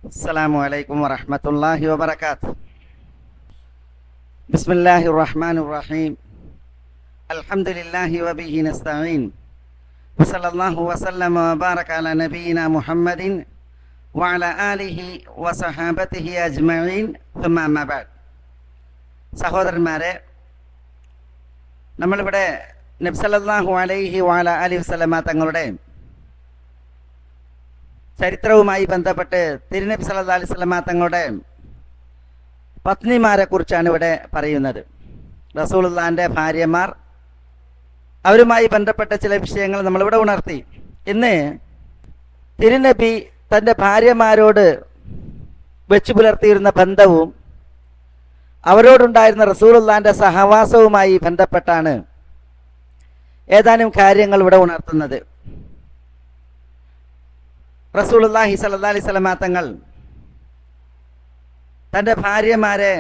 അസ്സലാമു അലൈക്കും വറഹ്മത്തുള്ളാഹി വബറകാതുഹു. ബിസ്മില്ലാഹിർ റഹ്മാനിർ റഹീം. അൽഹംദുലില്ലാഹി വബിഹി നസ്തഈൻ. വസല്ലല്ലാഹു വസല്ലമ വബാറക അലാ നബിയിനാ മുഹമ്മദിൻ വഅലാ ആലിഹി വസഹാബതിഹി അജ്മഈൻ. സുമ്മ അമ്മാ ബഅദ്. സഹോദരന്മാരെ, നമ്മളിവിടെ നബി സല്ലല്ലാഹു അലൈഹി വഅലാ ആലിഹി വസല്ലമ തങ്ങളുടെ ചരിത്രവുമായി ബന്ധപ്പെട്ട് തിരുനബി സല്ലല്ലാഹു അലൈഹി വസല്ലമ തങ്ങളുടെ പത്നിമാരെ കുറിച്ചാണ് ഇവിടെ പറയുന്നത്. റസൂലുള്ളാഹിന്റെ ഭാര്യമാർ, അവരുമായി ബന്ധപ്പെട്ട ചില വിഷയങ്ങൾ നമ്മളിവിടെ ഉണർത്തി. ഇന്ന് തിരുനബി തൻ്റെ ഭാര്യമാരോട് വെച്ചു പുലർത്തിയിരുന്ന ബന്ധവും അവരോടുണ്ടായിരുന്ന റസൂലുള്ളാഹിന്റെ സഹവാസവുമായി ബന്ധപ്പെട്ടാണ് ഏതാനും കാര്യങ്ങൾ ഇവിടെ ഉണർത്തുന്നത്. റസൂലുള്ളാഹി സ്വല്ലല്ലാഹി അലൈഹി വസല്ലമ തങ്ങൾ തൻ്റെ ഭാര്യമാരെ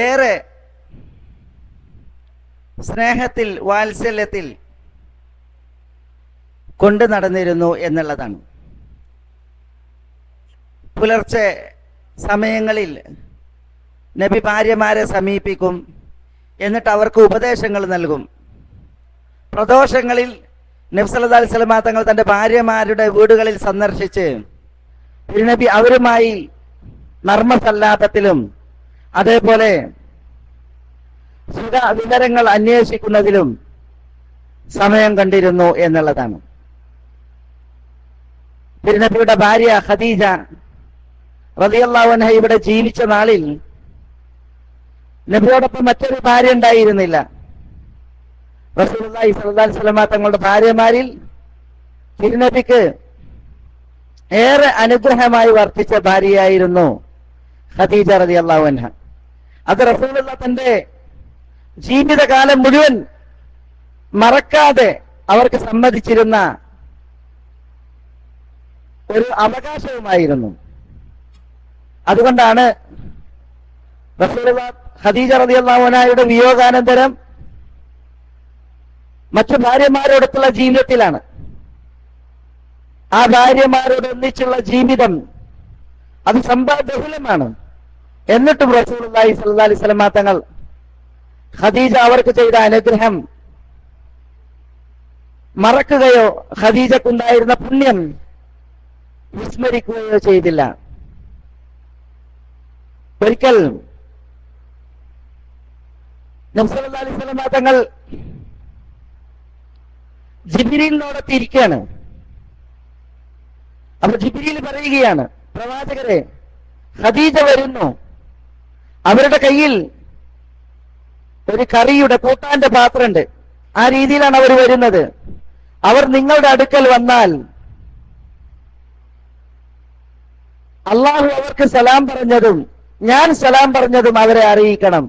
ഏറെ സ്നേഹത്തിൽ വാത്സല്യത്തിൽ കൊണ്ടു നടന്നിരുന്നു എന്നുള്ളതാണ്. പുലർച്ചെ സമയങ്ങളിൽ നബി ഭാര്യമാരെ സമീപിക്കും, എന്നിട്ട് അവർക്ക് ഉപദേശങ്ങൾ നൽകും. പ്രദോഷങ്ങളിൽ നബി സല്ലല്ലാഹു അലൈഹി വസല്ലമ തങ്ങൾ തൻ്റെ ഭാര്യമാരുടെ വീടുകളിൽ സന്ദർശിച്ച് തിരുനബി അവരുമായി നർമ്മസല്ലാപത്തിലും അതേപോലെ സുഖ വിവരങ്ങൾ അന്വേഷിക്കുന്നതിലും സമയം കണ്ടിരുന്നു എന്നുള്ളതാണ്. തിരുനബിയുടെ ഭാര്യ ഖദീജ റളിയല്ലാഹു അൻഹ ഇവിടെ ജീവിച്ച നാളിൽ നബിയോടൊപ്പം മറ്റൊരു ഭാര്യ ഉണ്ടായിരുന്നില്ല. റസൂലുള്ളാഹി സ്വല്ലല്ലാഹു അലൈഹി വസല്ലമ തങ്ങളുടെ ഭാര്യമാരിൽ തിരുനബിക്ക് ഏറെ അനുഗ്രഹമായി വർത്തിച്ച ഭാര്യയായിരുന്നു ഖദീജ റളിയല്ലാഹു അൻഹ. അത് റസൂലുള്ളാഹി തന്റെ ജീവിതകാലം മുഴുവൻ മറക്കാതെ അവർക്ക് സമ്മതിച്ചിരുന്ന ഒരു അവകാശവുമായിരുന്നു. അതുകൊണ്ടാണ് റസൂലുള്ളാഹി ഖദീജ റളിയല്ലാഹു അൻഹയുടെ വിയോഗാനന്തരം മറ്റു ഭാര്യമാരോടൊത്തുള്ള ജീവിതത്തിലാണ്. ആ ഭാര്യമാരോട് ഒന്നിച്ചുള്ള ജീവിതം അത് സമ്പദ്ബഹുലമാണ്. എന്നിട്ടും റസൂലുള്ളാഹി സ്വല്ലല്ലാഹു അലൈഹി വസല്ലമ തങ്ങൾ ഖദീജ അവർക്ക് ചെയ്ത അനുഗ്രഹം മറക്കുകയോ ഖദീജക്കുണ്ടായിരുന്ന പുണ്യം വിസ്മരിക്കുകയോ ചെയ്തില്ല. ഒരിക്കൽ നബി സല്ലല്ലാഹു അലൈഹി വസല്ലമ തങ്ങൾ ജിബ്രീലിനോടൊത്ത് ഇരിക്കുകയാണ്. അപ്പൊ ജിബ്രീൽ പറയുകയാണ്, പ്രവാചകരെ, ഖദീജ വരുന്നു, അവരുടെ കയ്യിൽ ഒരു കറിയുടെ കൂട്ടാന്റെ പാത്രമുണ്ട്, ആ രീതിയിലാണ് അവർ വരുന്നത്. അവർ നിങ്ങളുടെ അടുക്കൽ വന്നാൽ അള്ളാഹു അവർക്ക് സലാം പറഞ്ഞതും ഞാൻ സലാം പറഞ്ഞതും അവരെ അറിയിക്കണം.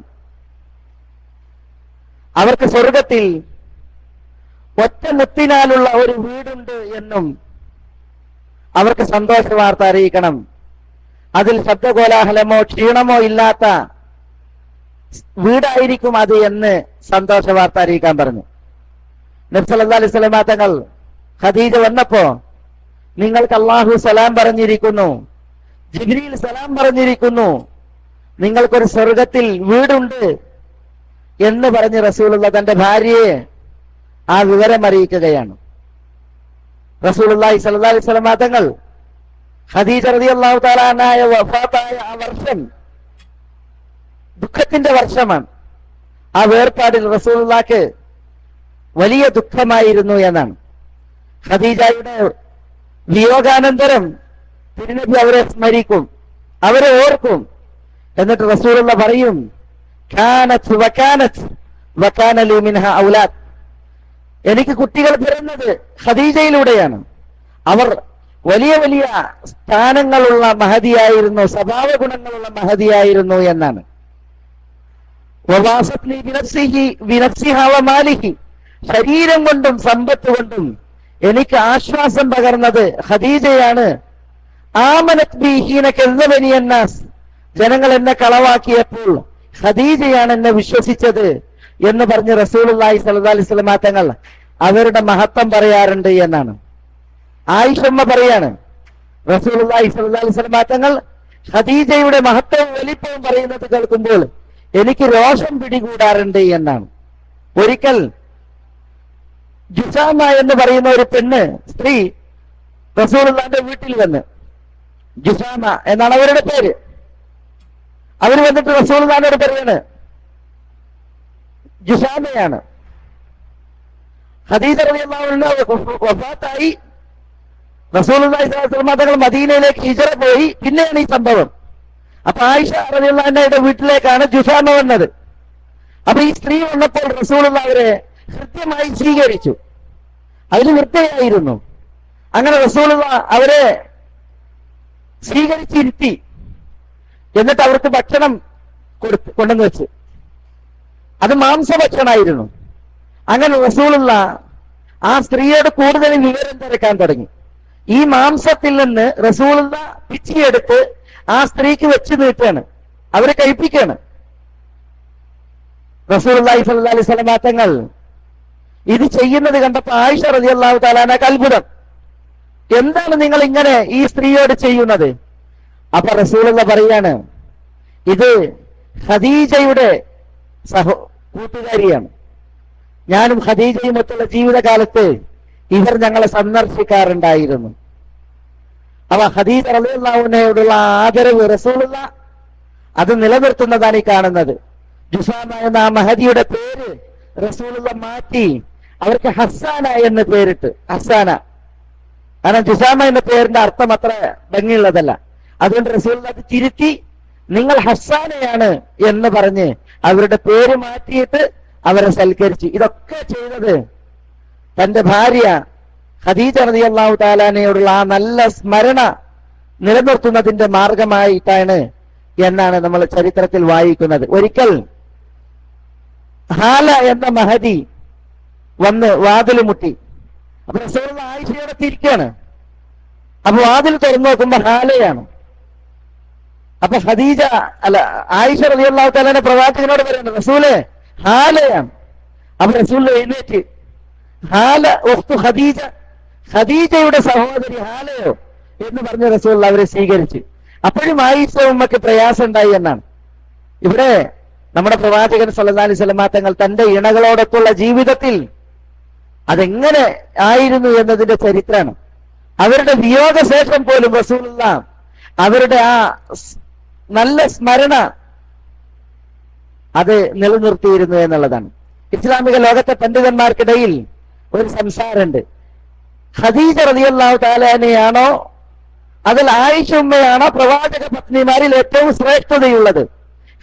അവർക്ക് സ്വർഗത്തിൽ ഒറ്റ മുത്തിനാലുള്ള ഒരു വീടുണ്ട് എന്നും അവർക്ക് സന്തോഷ വാർത്ത അറിയിക്കണം. അതിൽ ശബ്ദകോലാഹലമോ ക്ഷീണമോ ഇല്ലാത്ത വീടായിരിക്കും അത് എന്ന് സന്തോഷ വാർത്ത അറിയിക്കാൻ പറഞ്ഞു. നബി സല്ലല്ലാഹു അലൈഹി വസല്ലമ തങ്ങൾ ഖദീജ വന്നപ്പോ, നിങ്ങൾക്ക് അല്ലാഹു സലാം പറഞ്ഞിരിക്കുന്നു, ജിബ്രീൽ സലാം പറഞ്ഞിരിക്കുന്നു, നിങ്ങൾക്കൊരു സ്വർഗത്തിൽ വീടുണ്ട് എന്ന് പറഞ്ഞ് റസൂലുള്ളാഹി തന്റെ ഭാര്യയെ ആ വിവരം അറിയിക്കുകയാണ്. റസൂലുള്ളാഹി സ്വല്ലല്ലാഹു അലൈഹി വസല്ലമ തങ്ങൾ ഖദീജ റളിയല്ലാഹു തആല അൻഹ വഫാത്തായ ആ വർഷം ദുഃഖത്തിന്റെ വർഷമാണ്. ആ വേർപാടിൽ റസൂലുള്ളാഹിക്ക് വലിയ ദുഃഖമായിരുന്നു എന്നാണ്. ഖദീജയുടെ വിയോഗാനന്തരം തിരുനബി അവരെ സ്മരിക്കും, അവരെ ഓർക്കും. എന്നിട്ട് റസൂലുള്ളാഹി പറയും, കാനത് വകാനത് വകാന ലി മിൻഹ ഔലാദ്, എനിക്ക് കുട്ടികൾ പിറന്നത് ഖദീജയിലൂടെയാണ്. അവർ വലിയ വലിയ സ്ഥാനങ്ങളുള്ള മഹതിയായിരുന്നു, സ്വഭാവ ഗുണങ്ങളുള്ള മഹതിയായിരുന്നു എന്നാണ്. ശരീരം കൊണ്ടും സമ്പത്ത് കൊണ്ടും എനിക്ക് ആശ്വാസം പകർന്നത് ഖദീജയാണ്. ആമനത് ബി ഹീന കസ്സബനി അന്നാസ്, ജനങ്ങൾ എന്നെ കളവാക്കിയപ്പോൾ ഖദീജയാണ് എന്നെ വിശ്വസിച്ചത് എന്ന് പറഞ്ഞ് റസൂലുള്ളാഹി സ്വല്ലല്ലാഹു അലൈഹി വസല്ലമ തങ്ങൾ അവരുടെ മഹത്വം പറയാറുണ്ട് എന്നാണ്. ആയിഷമ്മ പറയാണ്, റസൂലുള്ളാഹി സ്വല്ലല്ലാഹു അലൈഹി വസല്ലം തങ്ങൾ ഖദീജയുടെ മഹത്വവും വലിപ്പവും പറയുന്നത് കേൾക്കുമ്പോൾ എനിക്ക് രോഷം പിടികൂടാറുണ്ട് എന്നാണ്. ഒരിക്കൽ ജുസാമ എന്ന് പറയുന്ന ഒരു സ്ത്രീ റസൂലുള്ളാഹിന്റെ വീട്ടിൽ വന്ന്, ജുസാമ എന്നാണ് അവരുടെ പേര്, അവർ വന്നിട്ട് റസൂലുള്ളാഹിനോട് പറയാണ്, ജുസാമയാണ്, ഖദീജ റളിയല്ലാഹു അൻഹ വഫാത്തായി, റസൂലുള്ളാഹി സ്വല്ലല്ലാഹു അലൈഹി വസല്ലം തങ്ങൾ മദീനയിലേക്ക് ഹിജ്റ പോയി, പിന്നെയാണ് ഈ സംഭവം. അപ്പൊ ആയിഷ റളിയല്ലാഹു അൻഹയുടെ വീട്ടിലേക്കാണ് ജുസാമ വന്നത്. അപ്പൊ ഈ സ്ത്രീ വന്നപ്പോൾ റസൂലുള്ളാഹി അവരെ കൃത്യമായി സ്വീകരിച്ചു, അതിന് വൃത്തിയായിരുന്നു. അങ്ങനെ റസൂലുള്ളാഹി അവരെ സ്വീകരിച്ചിരുത്തി, എന്നിട്ട് അവർക്ക് ഭക്ഷണം കൊണ്ടുവന്ന് വെച്ച്, അത് മാംസഭക്ഷണമായിരുന്നു. അങ്ങനെ റസൂലുള്ളാഹി ആ സ്ത്രീയോട് കൂടുതൽ വിവരം തിരക്കാൻ തുടങ്ങി. ഈ മാംസത്തിൽ നിന്ന് റസൂലുള്ളാഹി പിച്ചിയെടുത്ത് ആ സ്ത്രീക്ക് വെച്ച് നീട്ടാണ്, അവരെ കഴിപ്പിക്കാണ്. റസൂലുള്ളാഹി സ്വല്ലല്ലാഹു അലൈഹി വസല്ലം തങ്ങൾ ഇത് ചെയ്യുന്നത് കണ്ടപ്പോൾ ആയിഷ റളിയല്ലാഹു തആല അൻഹയ്ക്ക് അത്ഭുതം, എന്താണ് നിങ്ങൾ ഇങ്ങനെ ഈ സ്ത്രീയോട് ചെയ്യുന്നത്? അപ്പൊ റസൂലുള്ളാഹി പറയാണ്, ഇത് ഖദീജയുടെ കൂട്ടുകാരിയാണ്, ഞാനും ഖദീജയും ഒത്തുള്ള ജീവിതകാലത്ത് ഇവർ ഞങ്ങളെ സന്ദർശിക്കാറുണ്ടായിരുന്നു. അപ്പൊ ഖദീജ റളിയല്ലാഹു അൻഹയോടുള്ള ആദരവ് റസൂലുള്ളാഹി അത് നിലനിർത്തുന്നതാണ് ഈ കാണുന്നത്. ജുസാമ എന്ന ആ മഹദിയുടെ പേര് റസൂലുള്ളാഹി മാറ്റി അവർക്ക് ഹസ്സാന എന്ന് പേരിട്ട്. ഹസ്സാന കാരണം ജുസാമ എന്ന പേരിന്റെ അർത്ഥം അത്ര ഭംഗിയുള്ളതല്ല, അതുകൊണ്ട് റസൂലുള്ളാഹി തിരുത്തി നിങ്ങൾ ഹസ്സാനയാണ് എന്ന് പറഞ്ഞ് അവരുടെ പേര് മാറ്റിയിട്ട് അവരെ സൽക്കരിച്ചു. ഇതൊക്കെ ചെയ്തത് തന്റെ ഭാര്യ ഖദീജ റളിയല്ലാഹു തആല അൻഹയോടുള്ള ആ നല്ല സ്മരണ നിലനിർത്തുന്നതിന്റെ മാർഗമായിട്ടാണ് എന്നാണ് നമ്മൾ ചരിത്രത്തിൽ വായിക്കുന്നത്. ഒരിക്കൽ ഹാല എന്ന മഹദി വന്ന് വാതിൽ മുട്ടി. അപ്പൊ റസൂലുള്ളാഹി ആയിഷയോടെ തിരിക്കാണ്. അപ്പൊ വാതിൽ തുറന്നു നോക്കുമ്പോ ഹാലയാണ്. അപ്പൊ ഖദീജ ആയിഷ റളിയല്ലാഹു തആല പ്രവാചകനോട് പറയുന്നത്, റസൂലേ ഹാലയാണ്. അപ്പൊ റസൂൽ എഴുന്നേറ്റ്, ഹാല ഉഖ്തു ഖദീജ, ഖദീജയുടെ സഹോദരി ഹാലയോ എന്ന് പറഞ്ഞ റസൂൽ അവരെ സ്വീകരിച്ചു. അപ്പോഴും ആയിഷ ഉമ്മക്ക് പ്രയാസം ഉണ്ടായി എന്നാണ്. ഇവിടെ നമ്മുടെ പ്രവാചകൻ സല്ലല്ലാഹു അലൈഹി വസല്ലം തങ്ങൾ തന്റെ ഇണകളോടൊത്തുള്ള ജീവിതത്തിൽ അതെങ്ങനെ ആയിരുന്നു എന്നതിന്റെ ചരിത്രമാണ്. അവരുടെ വിയോഗശേഷം പോലും റസൂലുള്ളാഹി അവരുടെ ആ നല്ല സ്മരണ അത് നിലനിർത്തിയിരുന്നു എന്നുള്ളതാണ്. ഇസ്ലാമിക ലോകത്തെ പണ്ഡിതന്മാർക്കിടയിൽ ഒരു സംസാരമുണ്ട്, ഖദീജ റളിയല്ലാഹു തആല അൻഹയാണോ അതിൽ ആയിഷ ഉമ്മയാണോ പ്രവാചക പത്നിമാരിൽ ഏറ്റവും ശ്രേഷ്ഠതയുള്ളത്?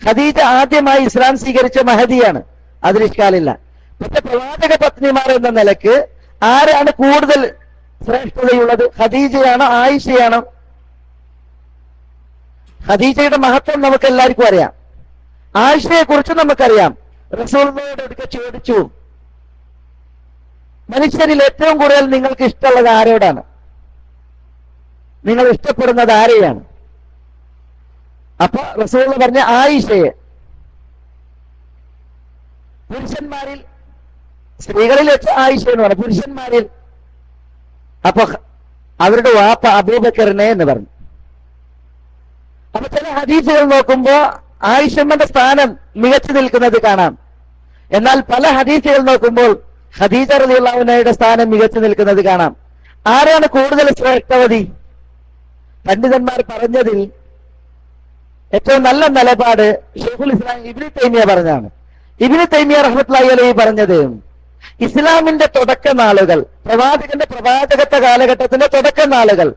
ഖദീജ ആദ്യമായി ഇസ്ലാം സ്വീകരിച്ച മഹദിയാണ്, അതിൽ ഇഷ്കാലില്ല. പക്ഷെ പ്രവാചക പത്നിമാർ എന്ന നിലക്ക് ആരാണ് കൂടുതൽ ശ്രേഷ്ഠതയുള്ളത്? ഖദീജയാണോ ആയിഷയാണോ? ഖദീജയുടെ മഹത്വം നമുക്ക് എല്ലാവർക്കും അറിയാം, ആയിഷയെ കുറിച്ച് നമുക്കറിയാം. റസൂലുള്ളാഹിയോട് ഒരിക്കൽ ചോദിച്ചു, മനുഷ്യരിൽ ഏറ്റവും കൂടുതൽ നിങ്ങൾക്ക് ഇഷ്ടമുള്ളത് ആരോടാണ്? നിങ്ങൾ ഇഷ്ടപ്പെടുന്നത് ആരെയാണ്? അപ്പൊ റസൂൽ പറഞ്ഞ ആയിഷയെ. പുരുഷന്മാരിൽ, സ്ത്രീകളിൽ വെച്ച് ആയിഷ എന്ന് പറഞ്ഞു, പുരുഷന്മാരിൽ അപ്പൊ അവരുടെ വാപ്പ അബൂബക്കറിനെ എന്ന് പറഞ്ഞു. അപ്പൊ ചില ഹദീസുകൾ നോക്കുമ്പോ ആയിഷമ്മന്റെ സ്ഥാനം മികച്ചു നിൽക്കുന്നത് കാണാം. എന്നാൽ പല ഹദീസുകൾ നോക്കുമ്പോൾ ഖദീജ റളിയല്ലാഹു അൻഹയുടെ സ്ഥാനം മികച്ചു നിൽക്കുന്നത് കാണാം. ആരാണ് കൂടുതൽ ശ്രേഷ്ഠവതി? പണ്ഡിതന്മാർ പറഞ്ഞതിൽ ഏറ്റവും നല്ല നിലപാട് ശൈഖുൽ ഇസ്ലാം ഇബ്നു തൈമിയ പറഞ്ഞാണ്. ഇബ്നു തൈമിയ റഹ്മത്തുള്ളാഹി അലൈഹി പറഞ്ഞത്, ഇസ്ലാമിന്റെ തുടക്ക നാളുകൾ, പ്രവാചകന്റെ പ്രവാചകത്വ കാലഘട്ടത്തിന്റെ തുടക്ക നാളുകൾ,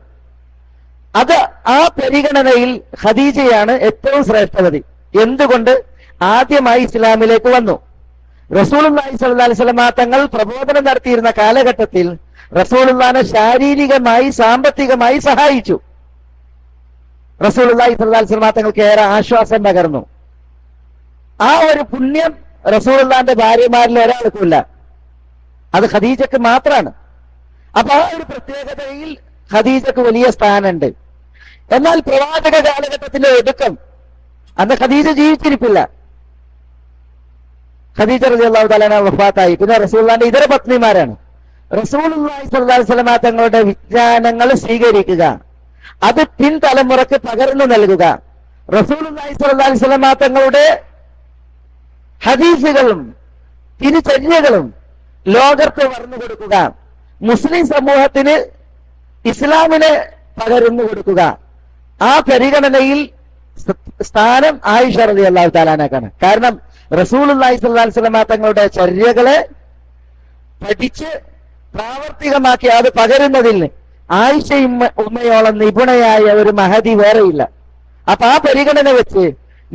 അത് ആ പരിഗണനയിൽ ഖദീജയാണ് ഏറ്റവും ശ്രേഷ്ഠവതി. എന്തുകൊണ്ട്? ആദ്യമായി ഇസ്ലാമിലേക്ക് വന്നു. റസൂലുള്ളാഹി സ്വല്ലല്ലാഹു അലൈഹി വസല്ലം തങ്ങൾ പ്രബോധനം നടത്തിയിരുന്ന കാലഘട്ടത്തിൽ റസൂലുള്ളാഹിനെ ശാരീരികമായി സാമ്പത്തികമായി സഹായിച്ചു. റസൂലുള്ളാഹി സ്വല്ലല്ലാഹു അലൈഹി വസല്ലം തങ്ങൾക്ക് ഏറെ ആശ്വാസം പകർന്നു. ആ ഒരു പുണ്യം റസൂലുള്ളാഹിന്റെ ഭാര്യമാരിൽ ഒരാൾക്കുമില്ല, അത് ഖദീജക്ക് മാത്രമാണ്. അപ്പൊ ആ ഒരു പ്രത്യേകതയിൽ ഖദീജക്ക് വലിയ സ്ഥാനമുണ്ട്. എന്നാൽ പ്രവാചക കാലഘട്ടത്തിന്റെ ഒടുക്കം, അന്ന് ഖദീജ ജീവിച്ചിരിപ്പില്ല, ഖദീജ റളിയല്ലാഹു തആല അൻഹ വഫാത്തായി. പിന്നെ റസൂലുള്ളാഹിന്റെ ഇതര പത്നിമാരാണ്. റസൂലുള്ളാഹി സ്വല്ലല്ലാഹു അലൈഹി വസല്ലം തങ്ങളുടെ വിജ്ഞാനങ്ങൾ സ്വീകരിക്കുക, അത് പിൻതലമുറക്ക് പകർന്നു നൽകുക. റസൂലുള്ളാഹി സ്വല്ലല്ലാഹി അലൈഹി വസല്ലം തങ്ങളുടെ ഹദീസുകളും തിരുചര്യകളും ലോകത്ത് പറഞ്ഞു കൊടുക്കുക. മുസ്ലിം സമൂഹത്തിന് ഇസ്ലാമിനെ പകർന്നു കൊടുക്കുക. ആ പരിഗണനയിൽ സ്ഥാനം ആയിഷ റളിയല്ലാഹു തആല അൻഹയാണ്. കാരണം റസൂലുള്ളാഹി സ്വല്ലല്ലാഹി അലൈഹി വസല്ലം തങ്ങളുടെ ചര്യകളെ പഠിച്ച് പ്രാവർത്തികമാക്കി അത് പകരുന്നതിൽ ആയിഷ ഉമ്മയോളം നിപുണയായ ഒരു മഹദി വേറെയില്ല. അപ്പൊ ആ പരിഗണന വെച്ച്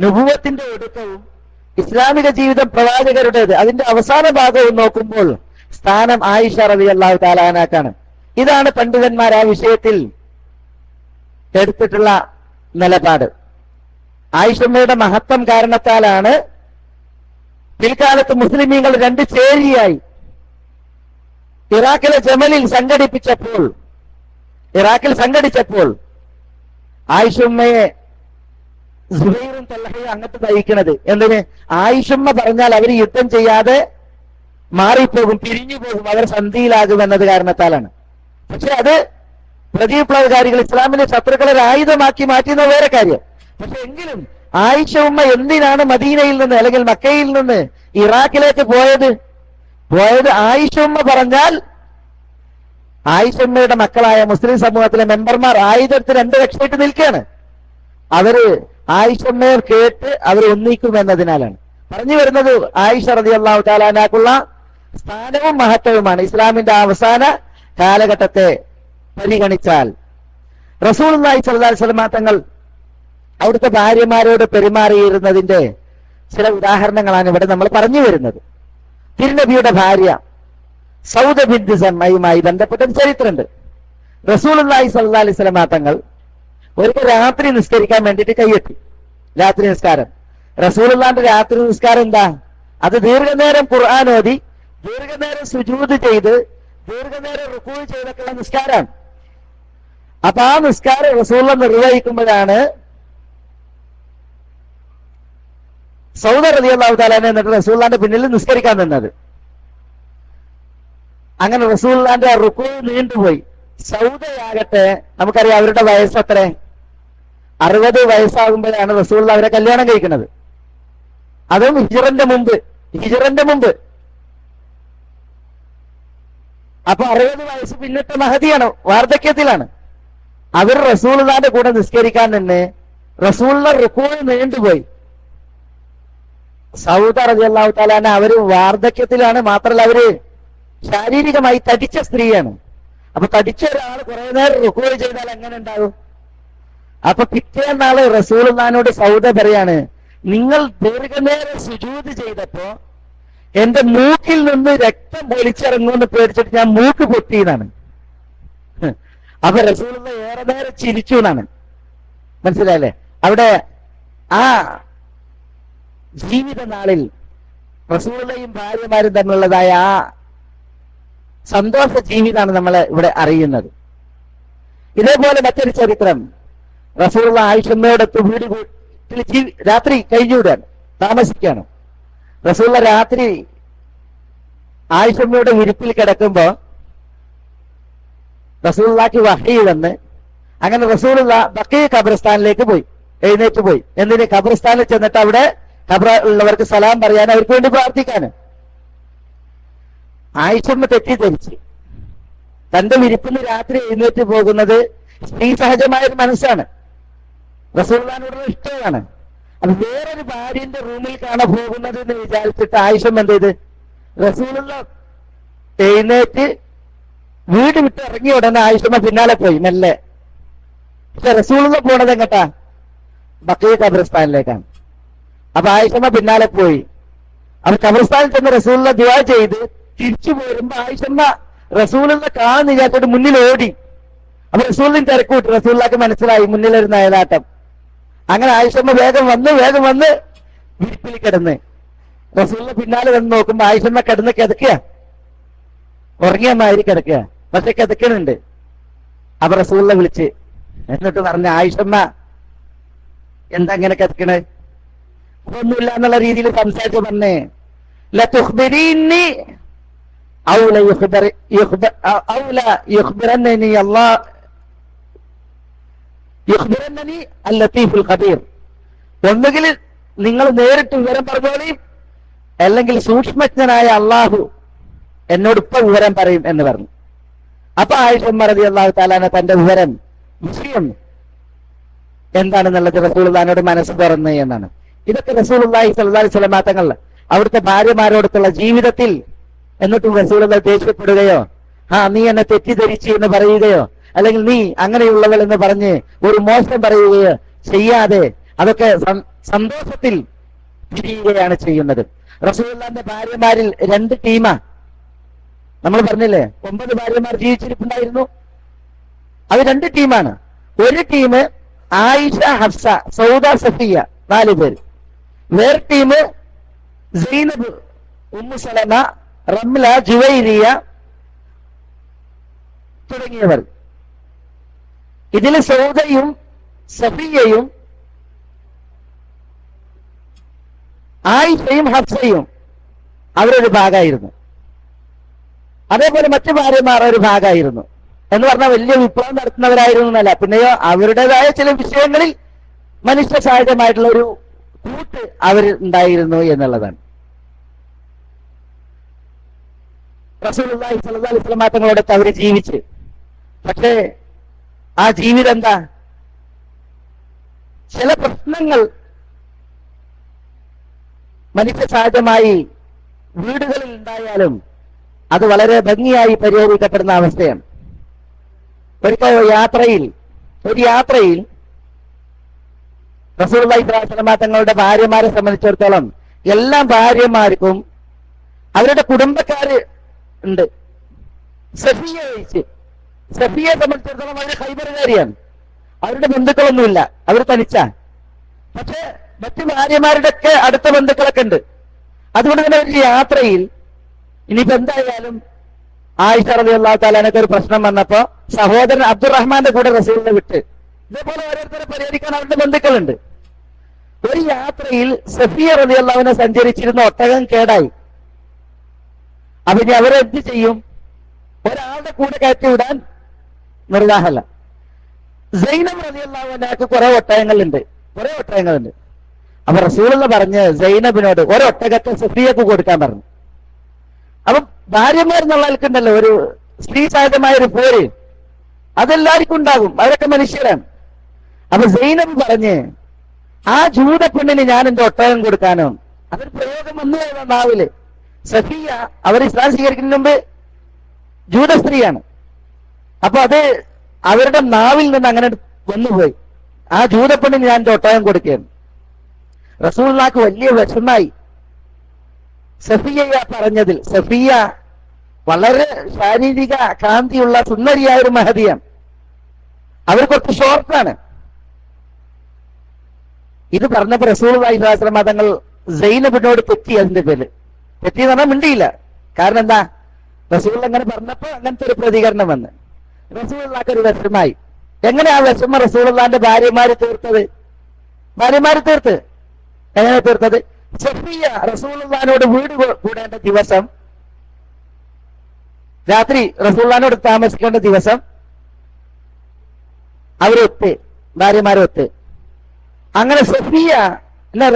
നുബുവത്തിന്റെ ഒടുക്കവും ഇസ്ലാമിക ജീവിതം പ്രവാചകരുടേത് അതിന്റെ അവസാന ഭാഗവും നോക്കുമ്പോൾ സ്ഥാനം ആയിഷ റളിയല്ലാഹു തആല അൻഹയാണ്. ഇതാണ് പണ്ഡിതന്മാർ ആ വിഷയത്തിൽ എടുത്തിട്ടുള്ള നിലപാട്. ആയിഷമ്മയുടെ മഹത്വം കാരണത്താലാണ് പിൽക്കാലത്ത് മുസ്ലിമീങ്ങൾ രണ്ട് ചേരിയായി ഇറാഖിൽ സംഘടിച്ചപ്പോൾ ആയിഷമ്മയെ സുബൈറും തൽഹയും അങ്ങോട്ട് നയിക്കുന്നത്. എന്തിന്? ആയിഷമ്മ പറഞ്ഞാൽ അവർ യുദ്ധം ചെയ്യാതെ മാറിപ്പോകും, പിരിഞ്ഞു പോകും, അവർ സന്ധിയിലാകുമെന്നത് കാരണത്താലാണ്. പക്ഷെ അത് പ്രതിവിപ്ലവകാരികൾ ഇസ്ലാമിന്റെ ശത്രുക്കളെ ഒരു ആയുധമാക്കി മാറ്റുന്ന വേറെ കാര്യം. പക്ഷെ എങ്കിലും ആയിഷ ഉമ്മ എന്തിനാണ് മദീനയിൽ നിന്ന് അല്ലെങ്കിൽ മക്കയിൽ നിന്ന് ഇറാഖിലേക്ക് പോയത്? ആയിഷ ഉമ്മ പറഞ്ഞാൽ ആയിഷ ഉമ്മയുടെ മക്കളായ മുസ്ലിം സമൂഹത്തിലെ മെമ്പർമാർ ആയുധത്തിൽ 2 ലക്ഷമായിട്ട് നിൽക്കുകയാണ്. അവര് ആയിഷമ്മയെ കേട്ട് അവർ ഒന്നിക്കുമെന്നതിനാലാണ്. പറഞ്ഞു വരുന്നത് ആയിഷ റളിയല്ലാഹു തആല അൻഹയ്ക്കുള്ള സ്ഥാനവും മഹത്വവുമാണ് ഇസ്ലാമിന്റെ അവസാന കാലഘട്ടത്തെ പരിഗണിച്ചാൽ. റസൂലുള്ളാഹി സ്വല്ലല്ലാഹി അലൈഹി വസല്ലം തങ്ങൾ അവിടുത്തെ ഭാര്യമാരോട് പെരുമാറിയിരുന്നതിന്റെ ചില ഉദാഹരണങ്ങളാണ് ഇവിടെ നമ്മൾ പറഞ്ഞു വരുന്നത്. തിരുനബിയുടെ ഭാര്യ സൗദ ബിൻത് സമ്മയുമായി ബന്ധപ്പെട്ട ചരിത്രമുണ്ട്. റസൂലുള്ളാഹി സ്വല്ലല്ലാഹി അലൈഹി വസല്ലം തങ്ങൾ ഒരിക്കൽ രാത്രി നിസ്കരിക്കാൻ വേണ്ടിയിട്ട് കൈയെത്തി. രാത്രി നിസ്കാരം, റസൂലുള്ളാഹിന്റെ രാത്രി നിസ്കാരം എന്താ? അത് ദീർഘനേരം ഖുർആൻ ഓതി, ദീർഘനേരം സുജൂദ് ചെയ്ത്, ദീർഘനേരം റുക്കൂ ചെയ്തൊക്കെയുള്ള നിസ്കാരമാണ്. അപ്പൊ ആ നിസ്കാരം റസൂലുള്ളാഹി നിർവഹിക്കുമ്പോഴാണ് സൗദ റളിയല്ലാഹു തആല എന്നിട്ട് റസൂലുള്ളാഹിന്റെ പിന്നിൽ നിസ്കരിക്കാൻ നിന്നത്. അങ്ങനെ റസൂലുള്ളാഹിന്റെ റുക്കൂ നീണ്ടുപോയി. സൗദയാകട്ടെ നമുക്കറിയാം അവരുടെ വയസ്സ് എത്ര? 60 വയസ്സാകുമ്പോഴാണ് റസൂലുള്ളാഹി അവരെ കല്യാണം കഴിക്കുന്നത്. അതും ഹിജ്റന്റെ മുമ്പ്. അപ്പൊ 60 വയസ്സ് പിന്നിട്ട മഹദിയാണ്, വാർദ്ധക്യത്തിലാണ്. അവർ റസൂലുള്ളാഹിന്റെ കൂടെ നിസ്കരിക്കാൻ നിന്ന് റസൂലുള്ളാഹി റുക്കൂ നീണ്ടുപോയി. സൗദ റളിയല്ലാഹു തആല അവര് വാർദ്ധക്യത്തിലാണ്, മാത്രമല്ല അവര് ശാരീരികമായി തടിച്ച സ്ത്രീയാണ്. അപ്പൊ തടിച്ച ഒരാൾ കുറെ നേരം റുക്കൂ ചെയ്താൽ എങ്ങനെ ഉണ്ടാകും? അപ്പൊ പിറ്റേന്നാള് റസൂലുള്ളാഹിനോട് സൗദ പറയാണ്, നിങ്ങൾ ദീർഘനേരം സുജൂദ് ചെയ്തപ്പോ എന്റെ മൂക്കിൽ നിന്ന് രക്തം ഒലിച്ചിറങ്ങുമെന്ന് പേടിച്ചിട്ട് ഞാൻ മൂക്ക് പൊട്ടിയെന്നാണ്. അപ്പൊ റസൂലുള്ളാഹി ഏറെ നേരം ചിരിച്ചു എന്നാണ്. മനസ്സിലായല്ലേ? അവിടെ ആ ജീവിത നാളിൽ റസൂലുള്ളാഹിയും ഭാര്യമാരും തമ്മിലുള്ളതായ ആ സന്തോഷ ജീവിതമാണ് നമ്മൾ ഇവിടെ അറിയുന്നത്. ഇതേപോലെ മറ്റൊരു ചരിത്രം, റസൂലുള്ളാഹി ആയിഷമ്മയോടൊത്ത് വീട് രാത്രി കഴിഞ്ഞുവിടാൻ താമസിക്കുകയാണ്. റസൂലുള്ളാഹി രാത്രി ആയിഷമ്മയുടെ വിരിപ്പിൽ കിടക്കുമ്പോ റസൂലുള്ളാഹിക്ക് വഹി വന്ന്, അങ്ങനെ റസൂലുള്ളാഹി ബഖീ ഖബർസ്ഥാനിലേക്ക് പോയി, എഴുന്നേറ്റ് പോയി. എന്തിന്? ഖബർസ്ഥാനിൽ ചെന്നിട്ട് അവിടെ ഖബറുള്ളവർക്ക് സലാം പറയാൻ, അവർക്ക് വേണ്ടി പ്രാർത്ഥിക്കാൻ. ആയിഷമ്മ തെറ്റിദ്ധരിച്ച് തന്റെ വിരിപ്പിന് രാത്രി എഴുന്നേറ്റ് പോകുന്നത് സ്ത്രീ സഹജമായൊരു മനസ്സാണ്, റസൂലുള്ളാഹിനോടുള്ള ഇഷ്ടമാണ്. അത് വേറൊരു ഭാര്യന്റെ റൂമിൽ കാണാൻ പോകുന്നത് എന്ന് വിചാരിച്ചിട്ട് ആയിഷമ്മ എന്ത് ചെയ്ത്, റസൂലുള്ളാഹി എഴുന്നേറ്റ് വീട് വിട്ട് ഇറങ്ങിയ ഉടനെ ആയിഷമ്മ പിന്നാലെ പോയി മെല്ലെ. പക്ഷെ റസൂലുള്ളാഹി പോണത് എങ്ങട്ടാ? ബഖീ ഖബർസ്ഥാനിലേക്കാണ്. അപ്പൊ ആയിഷമ്മ പിന്നാലെ പോയി. അപ്പൊ ഖബർസ്ഥാനിൽ ചെന്ന് റസൂലുള്ളാഹി ദുആ ചെയ്ത് തിരിച്ചു പോരുമ്പോ ആയിഷമ്മ റസൂലുള്ളാഹി കാണുന്ന വിചാരിച്ചിട്ട് മുന്നിൽ ഓടി. അപ്പൊ റസൂലിന് തിരക്കൂട്ടി. റസൂലുള്ളാഹിക്ക് മനസ്സിലായി മുന്നിലൊരു നയനാട്ടം. അങ്ങനെ ആയിഷമ്മ വേഗം വന്ന് വിരിപ്പിൽ കിടന്ന് റസൂലിന്റെ പിന്നാലെ വന്ന് നോക്കുമ്പോ ആയിഷമ്മ കിടന്ന് കിടക്കുക, ഉറങ്ങിയ മാതിരി കിടക്കുക, പക്ഷെ കിടക്കണുണ്ട്. അപ്പൊ റസൂലിനെ വിളിച്ച് എന്നിട്ട് പറഞ്ഞ, ആയിഷമ്മ എന്താ ഇങ്ങനെ കിടക്കണേ? ഒന്നുമില്ല എന്നുള്ള രീതിയിൽ സംസാരിച്ച് പറഞ്ഞേ, ലതുഖ്ബിരീനി ഔല യുഖ്ബിറന്നനി അല്ലാഹ് യുഖ്ബിറന്നനി അൽ ലത്തീഫുൽ ഖബീർ, ഒന്നുകിൽ നിങ്ങൾ നേരിട്ട് വിവരം പറഞ്ഞോളി, അല്ലെങ്കിൽ സൂക്ഷ്മജ്ഞനായ അള്ളാഹു എന്നോട് ഇപ്പൊ വിവരം പറയും എന്ന് പറഞ്ഞു. അപ്പൊ ആയിഷ റളിയല്ലാഹു തആല തന്റെ വിഷയം എന്താണെന്നുള്ളത് റസൂലുള്ളാഹിനോട് മനസ്സ് തുറന്ന് എന്നാണ്. ഇതൊക്കെ റസൂലുള്ളാഹി സ്വല്ലല്ലാഹു അലൈഹി വസല്ലം തങ്ങൾ അവിടുത്തെ ഭാര്യമാരോടുള്ള ജീവിതത്തിൽ, എന്നിട്ടും റസൂലുള്ളാഹി ദേഷ്യപ്പെടുകയോ നീ എന്നെ തെറ്റിദ്ധരിച്ചു എന്ന് പറയുകയോ അല്ലെങ്കിൽ നീ അങ്ങനെയുള്ളവൾ എന്ന് പറഞ്ഞ് ഒരു മോശം പറയുകയോ ചെയ്യാതെ അതൊക്കെ സന്തോഷത്തിൽ പിരിയുകയാണ് ചെയ്യുന്നത്. റസൂലുള്ളാഹിന്റെ ഭാര്യമാരിൽ 2 ടീമാ. നമ്മൾ പറഞ്ഞില്ലേ 9 ഭാര്യമാർ ജീവിച്ചിരിപ്പുണ്ടായിരുന്നു. അത് 2 ടീമാണ്. ഒരു ടീം ആയിഷ, ഹഫ്സ, സൗദ, സഫിയ, 4 പേര്. വേറെ ടീം സൈനബ്, ഉമ്മു സലമ, റംല, ജുവൈരിയ തുടങ്ങിയവർ. ഇതിൽ സൗദയും സഫിയയും ആയിഷയും ഹഫ്സയും അവരൊരു ഭാഗമായിരുന്നു. അതേപോലെ മറ്റു ഭാര്യമാർ ഒരു ഭാഗമായിരുന്നു. എന്ന് പറഞ്ഞാൽ വലിയ വിപ്ലവം നടത്തുന്നവരായിരുന്നു എന്നല്ല, പിന്നെയോ അവരുടേതായ ചില വിഷയങ്ങളിൽ മനുഷ്യ സഹജമായിട്ടുള്ള ഒരു കൂട്ട് അവർ ഉണ്ടായിരുന്നു എന്നുള്ളതാണ്. റസൂലുള്ളാഹി സ്വല്ലല്ലാഹു അലൈഹി വസല്ലം തങ്ങളോടൊത്ത് അവർ ജീവിച്ച്, പക്ഷേ ആ ജീവിതം എന്താ, ചില പ്രശ്നങ്ങൾ മനുഷ്യ സഹജമായി വീടുകളിൽ ഉണ്ടായാലും അത് വളരെ ഭംഗിയായി പരിഹരിക്കപ്പെടുന്ന അവസ്ഥയാണ്. ഒരു യാത്രയിൽ റസൂലുള്ളാഹി സ്വല്ലല്ലാഹു അലൈഹി വസല്ലം തങ്ങളുടെ ഭാര്യമാരെ സംബന്ധിച്ചിടത്തോളം എല്ലാ ഭാര്യമാർക്കും അവരുടെ കുടുംബക്കാര് ഉണ്ട്. സഫിയെ സംബന്ധിച്ചിടത്തോളം അവർ ഖൈബറുകാരിയാണ്. അവരുടെ ബന്ധുക്കളൊന്നുമില്ല, അവർ തനിച്ചാ. പക്ഷെ മറ്റു ഭാര്യമാരുടെ ഒക്കെ അടുത്ത ബന്ധുക്കളൊക്കെ ഉണ്ട്. അതുകൊണ്ട് തന്നെ ഒരു യാത്രയിൽ ഇനിയിപ്പോ എന്തായാലും ആയിഷ റളിയല്ലാഹു തആലക്ക് ഒരു പ്രശ്നം വന്നപ്പോ സഹോദരൻ അബ്ദുറഹ്മാന്റെ കൂടെ റസൂലിനെ വിട്ട്, ഇതേപോലെ ഓരോരുത്തരെ പരിഹരിക്കാൻ അവരുടെ ബന്ധുക്കളുണ്ട്. ഒരു യാത്രയിൽ സഫിയ റളിയല്ലാഹുവിനെ സഞ്ചരിച്ചിരുന്ന ഒട്ടകം കേടായി. അപ്പൊ ഇനി അവരെന്ത് ചെയ്യും? ഒരാളുടെ കൂടെ കയറ്റി വിടാൻ നിർവാഹമല്ല. സൈനബ് റളിയല്ലാഹു അൻഹക്ക് കുറെ ഒട്ടകങ്ങളുണ്ട്. അപ്പൊ റസൂലുള്ള പറഞ്ഞ് സൈനബിനോട് ഒരൊട്ടകത്തെ സഫിയക്ക് കൊടുക്കാൻ പറഞ്ഞു. അപ്പൊ ഭാര്യമാർ എന്നുള്ളവർക്കുണ്ടല്ലോ ഒരു സ്ത്രീ സഹജമായ ഒരു പോര്, അതെല്ലാവർക്കും ഉണ്ടാകും, അവരൊക്കെ മനുഷ്യരാണ്. അപ്പൊ സൈനബ് പറഞ്ഞ് ആ ജൂത പെണ്ണിന് ഞാൻ എന്റെ ഒട്ടകം കൊടുക്കാനോ, അതൊരു പ്രയോഗം വന്നു നാവില്. സഫിയ അവർ ഇസ്ലാം സ്വീകരിക്കുന്നതിന് മുമ്പ് ജൂത സ്ത്രീയാണ്. അപ്പൊ അത് അവരുടെ നാവിൽ നിന്ന് അങ്ങനെ വന്നുപോയി. ആ ജൂത പെണ്ണിന് ഞാൻ എന്റെ ഒട്ടകം കൊടുക്കുകയാണ്. റസൂലുള്ളാഹിക്ക് വലിയ വിഷമായി സഫിയ പറഞ്ഞതിൽ. സഫിയ വളരെ ശാരീരിക കാന്തിയുള്ള സുന്ദരിയായ ഒരു മഹതിയാണ്. അവർ കുറച്ച് ഷോർട്ടാണ്. ഇത് പറഞ്ഞപ്പോ റസൂലുള്ളാഹി സ്വല്ലല്ലാഹു അലൈഹി വസല്ലം തങ്ങൾ സൈനബിനോട് തെറ്റി. അതിന്റെ പേര് തെറ്റി എന്ന് പറഞ്ഞാൽ മിണ്ടിയില്ല. കാരണം എന്താ, റസൂൽ അങ്ങനെ പറഞ്ഞപ്പോ അങ്ങനത്തെ ഒരു പ്രതികരണം വന്ന് റസൂലുള്ളാഹിക്ക് ഒരു വിഷമായി. എങ്ങനെ ആ വിഷമം റസൂലുള്ളാഹിന്റെ ഭാര്യമാര് തീർത്ത് എങ്ങനെ തീർത്തത്? സഫിയ റസൂലുള്ളാഹിനോട് വീട് കൂടേണ്ട ദിവസം, രാത്രി റസൂലുള്ളാഹിനോട് താമസിക്കേണ്ട ദിവസം ഭാര്യമാരൊത്ത്. അങ്ങനെ സഫിയ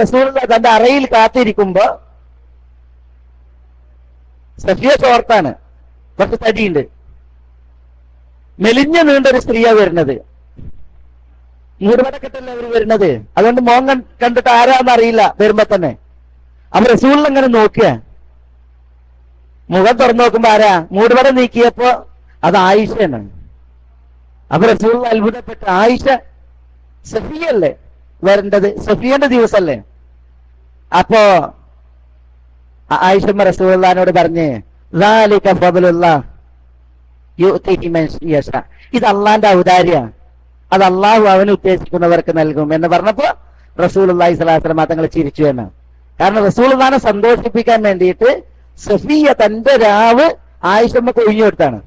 റസൂലുള്ളാഹി തന്റെ അറയിൽ കാത്തിരിക്കുമ്പോ, സഫിയ ചോർത്താണ്, കുറച്ച് തടിയുണ്ട്, മെലിഞ്ഞ നീണ്ടൊരു സ്ത്രീയാ വരുന്നത്. മൂടുപടക്കെട്ടല്ലേ അവർ വരുന്നത്, അതുകൊണ്ട് മോൻ കണ്ടിട്ട് ആരാന്ന് അറിയില്ല വരുമ്പോ തന്നെ. അപ്പൊ റസൂലിനെ അങ്ങനെ നോക്കുക, മുഖം തുറന്നു നോക്കുമ്പോ ആരാ? മൂടുപടം നീക്കിയപ്പോ അത് ആയിഷയാണ്. അപ്പൊ റസൂൽ അത്ഭുതപ്പെട്ട, ആയിഷ സഫിയല്ലേ വരേണ്ടത്, സഫിയന്റെ ദിവസല്ലേ? അപ്പോ ആയിഷ റസൂലുള്ളാഹിനോട് പറഞ്ഞ് ദാലിക ഫദ്ലുല്ലാഹ് യുഅ്തിഹി മൻ യശാ, ഇത് അള്ളാന്റെ ഔദാര്യ, അത് അള്ളാഹു അവന് ഉദ്ദേശിക്കുന്നവർക്ക് നൽകും എന്ന് പറഞ്ഞപ്പോ റസൂലുള്ളാഹി സ്വല്ലല്ലാഹു അലൈഹി വസല്ലം തങ്ങൾ ചിരിച്ചു എന്നാണ്. കാരണം റസൂലുള്ളാഹിനെ സന്തോഷിപ്പിക്കാൻ വേണ്ടിയിട്ട് സഫിയ തന്റെ രാവ് ആയിഷമ്മക്ക് ഒഴിഞ്ഞു കൊടുത്താണ്.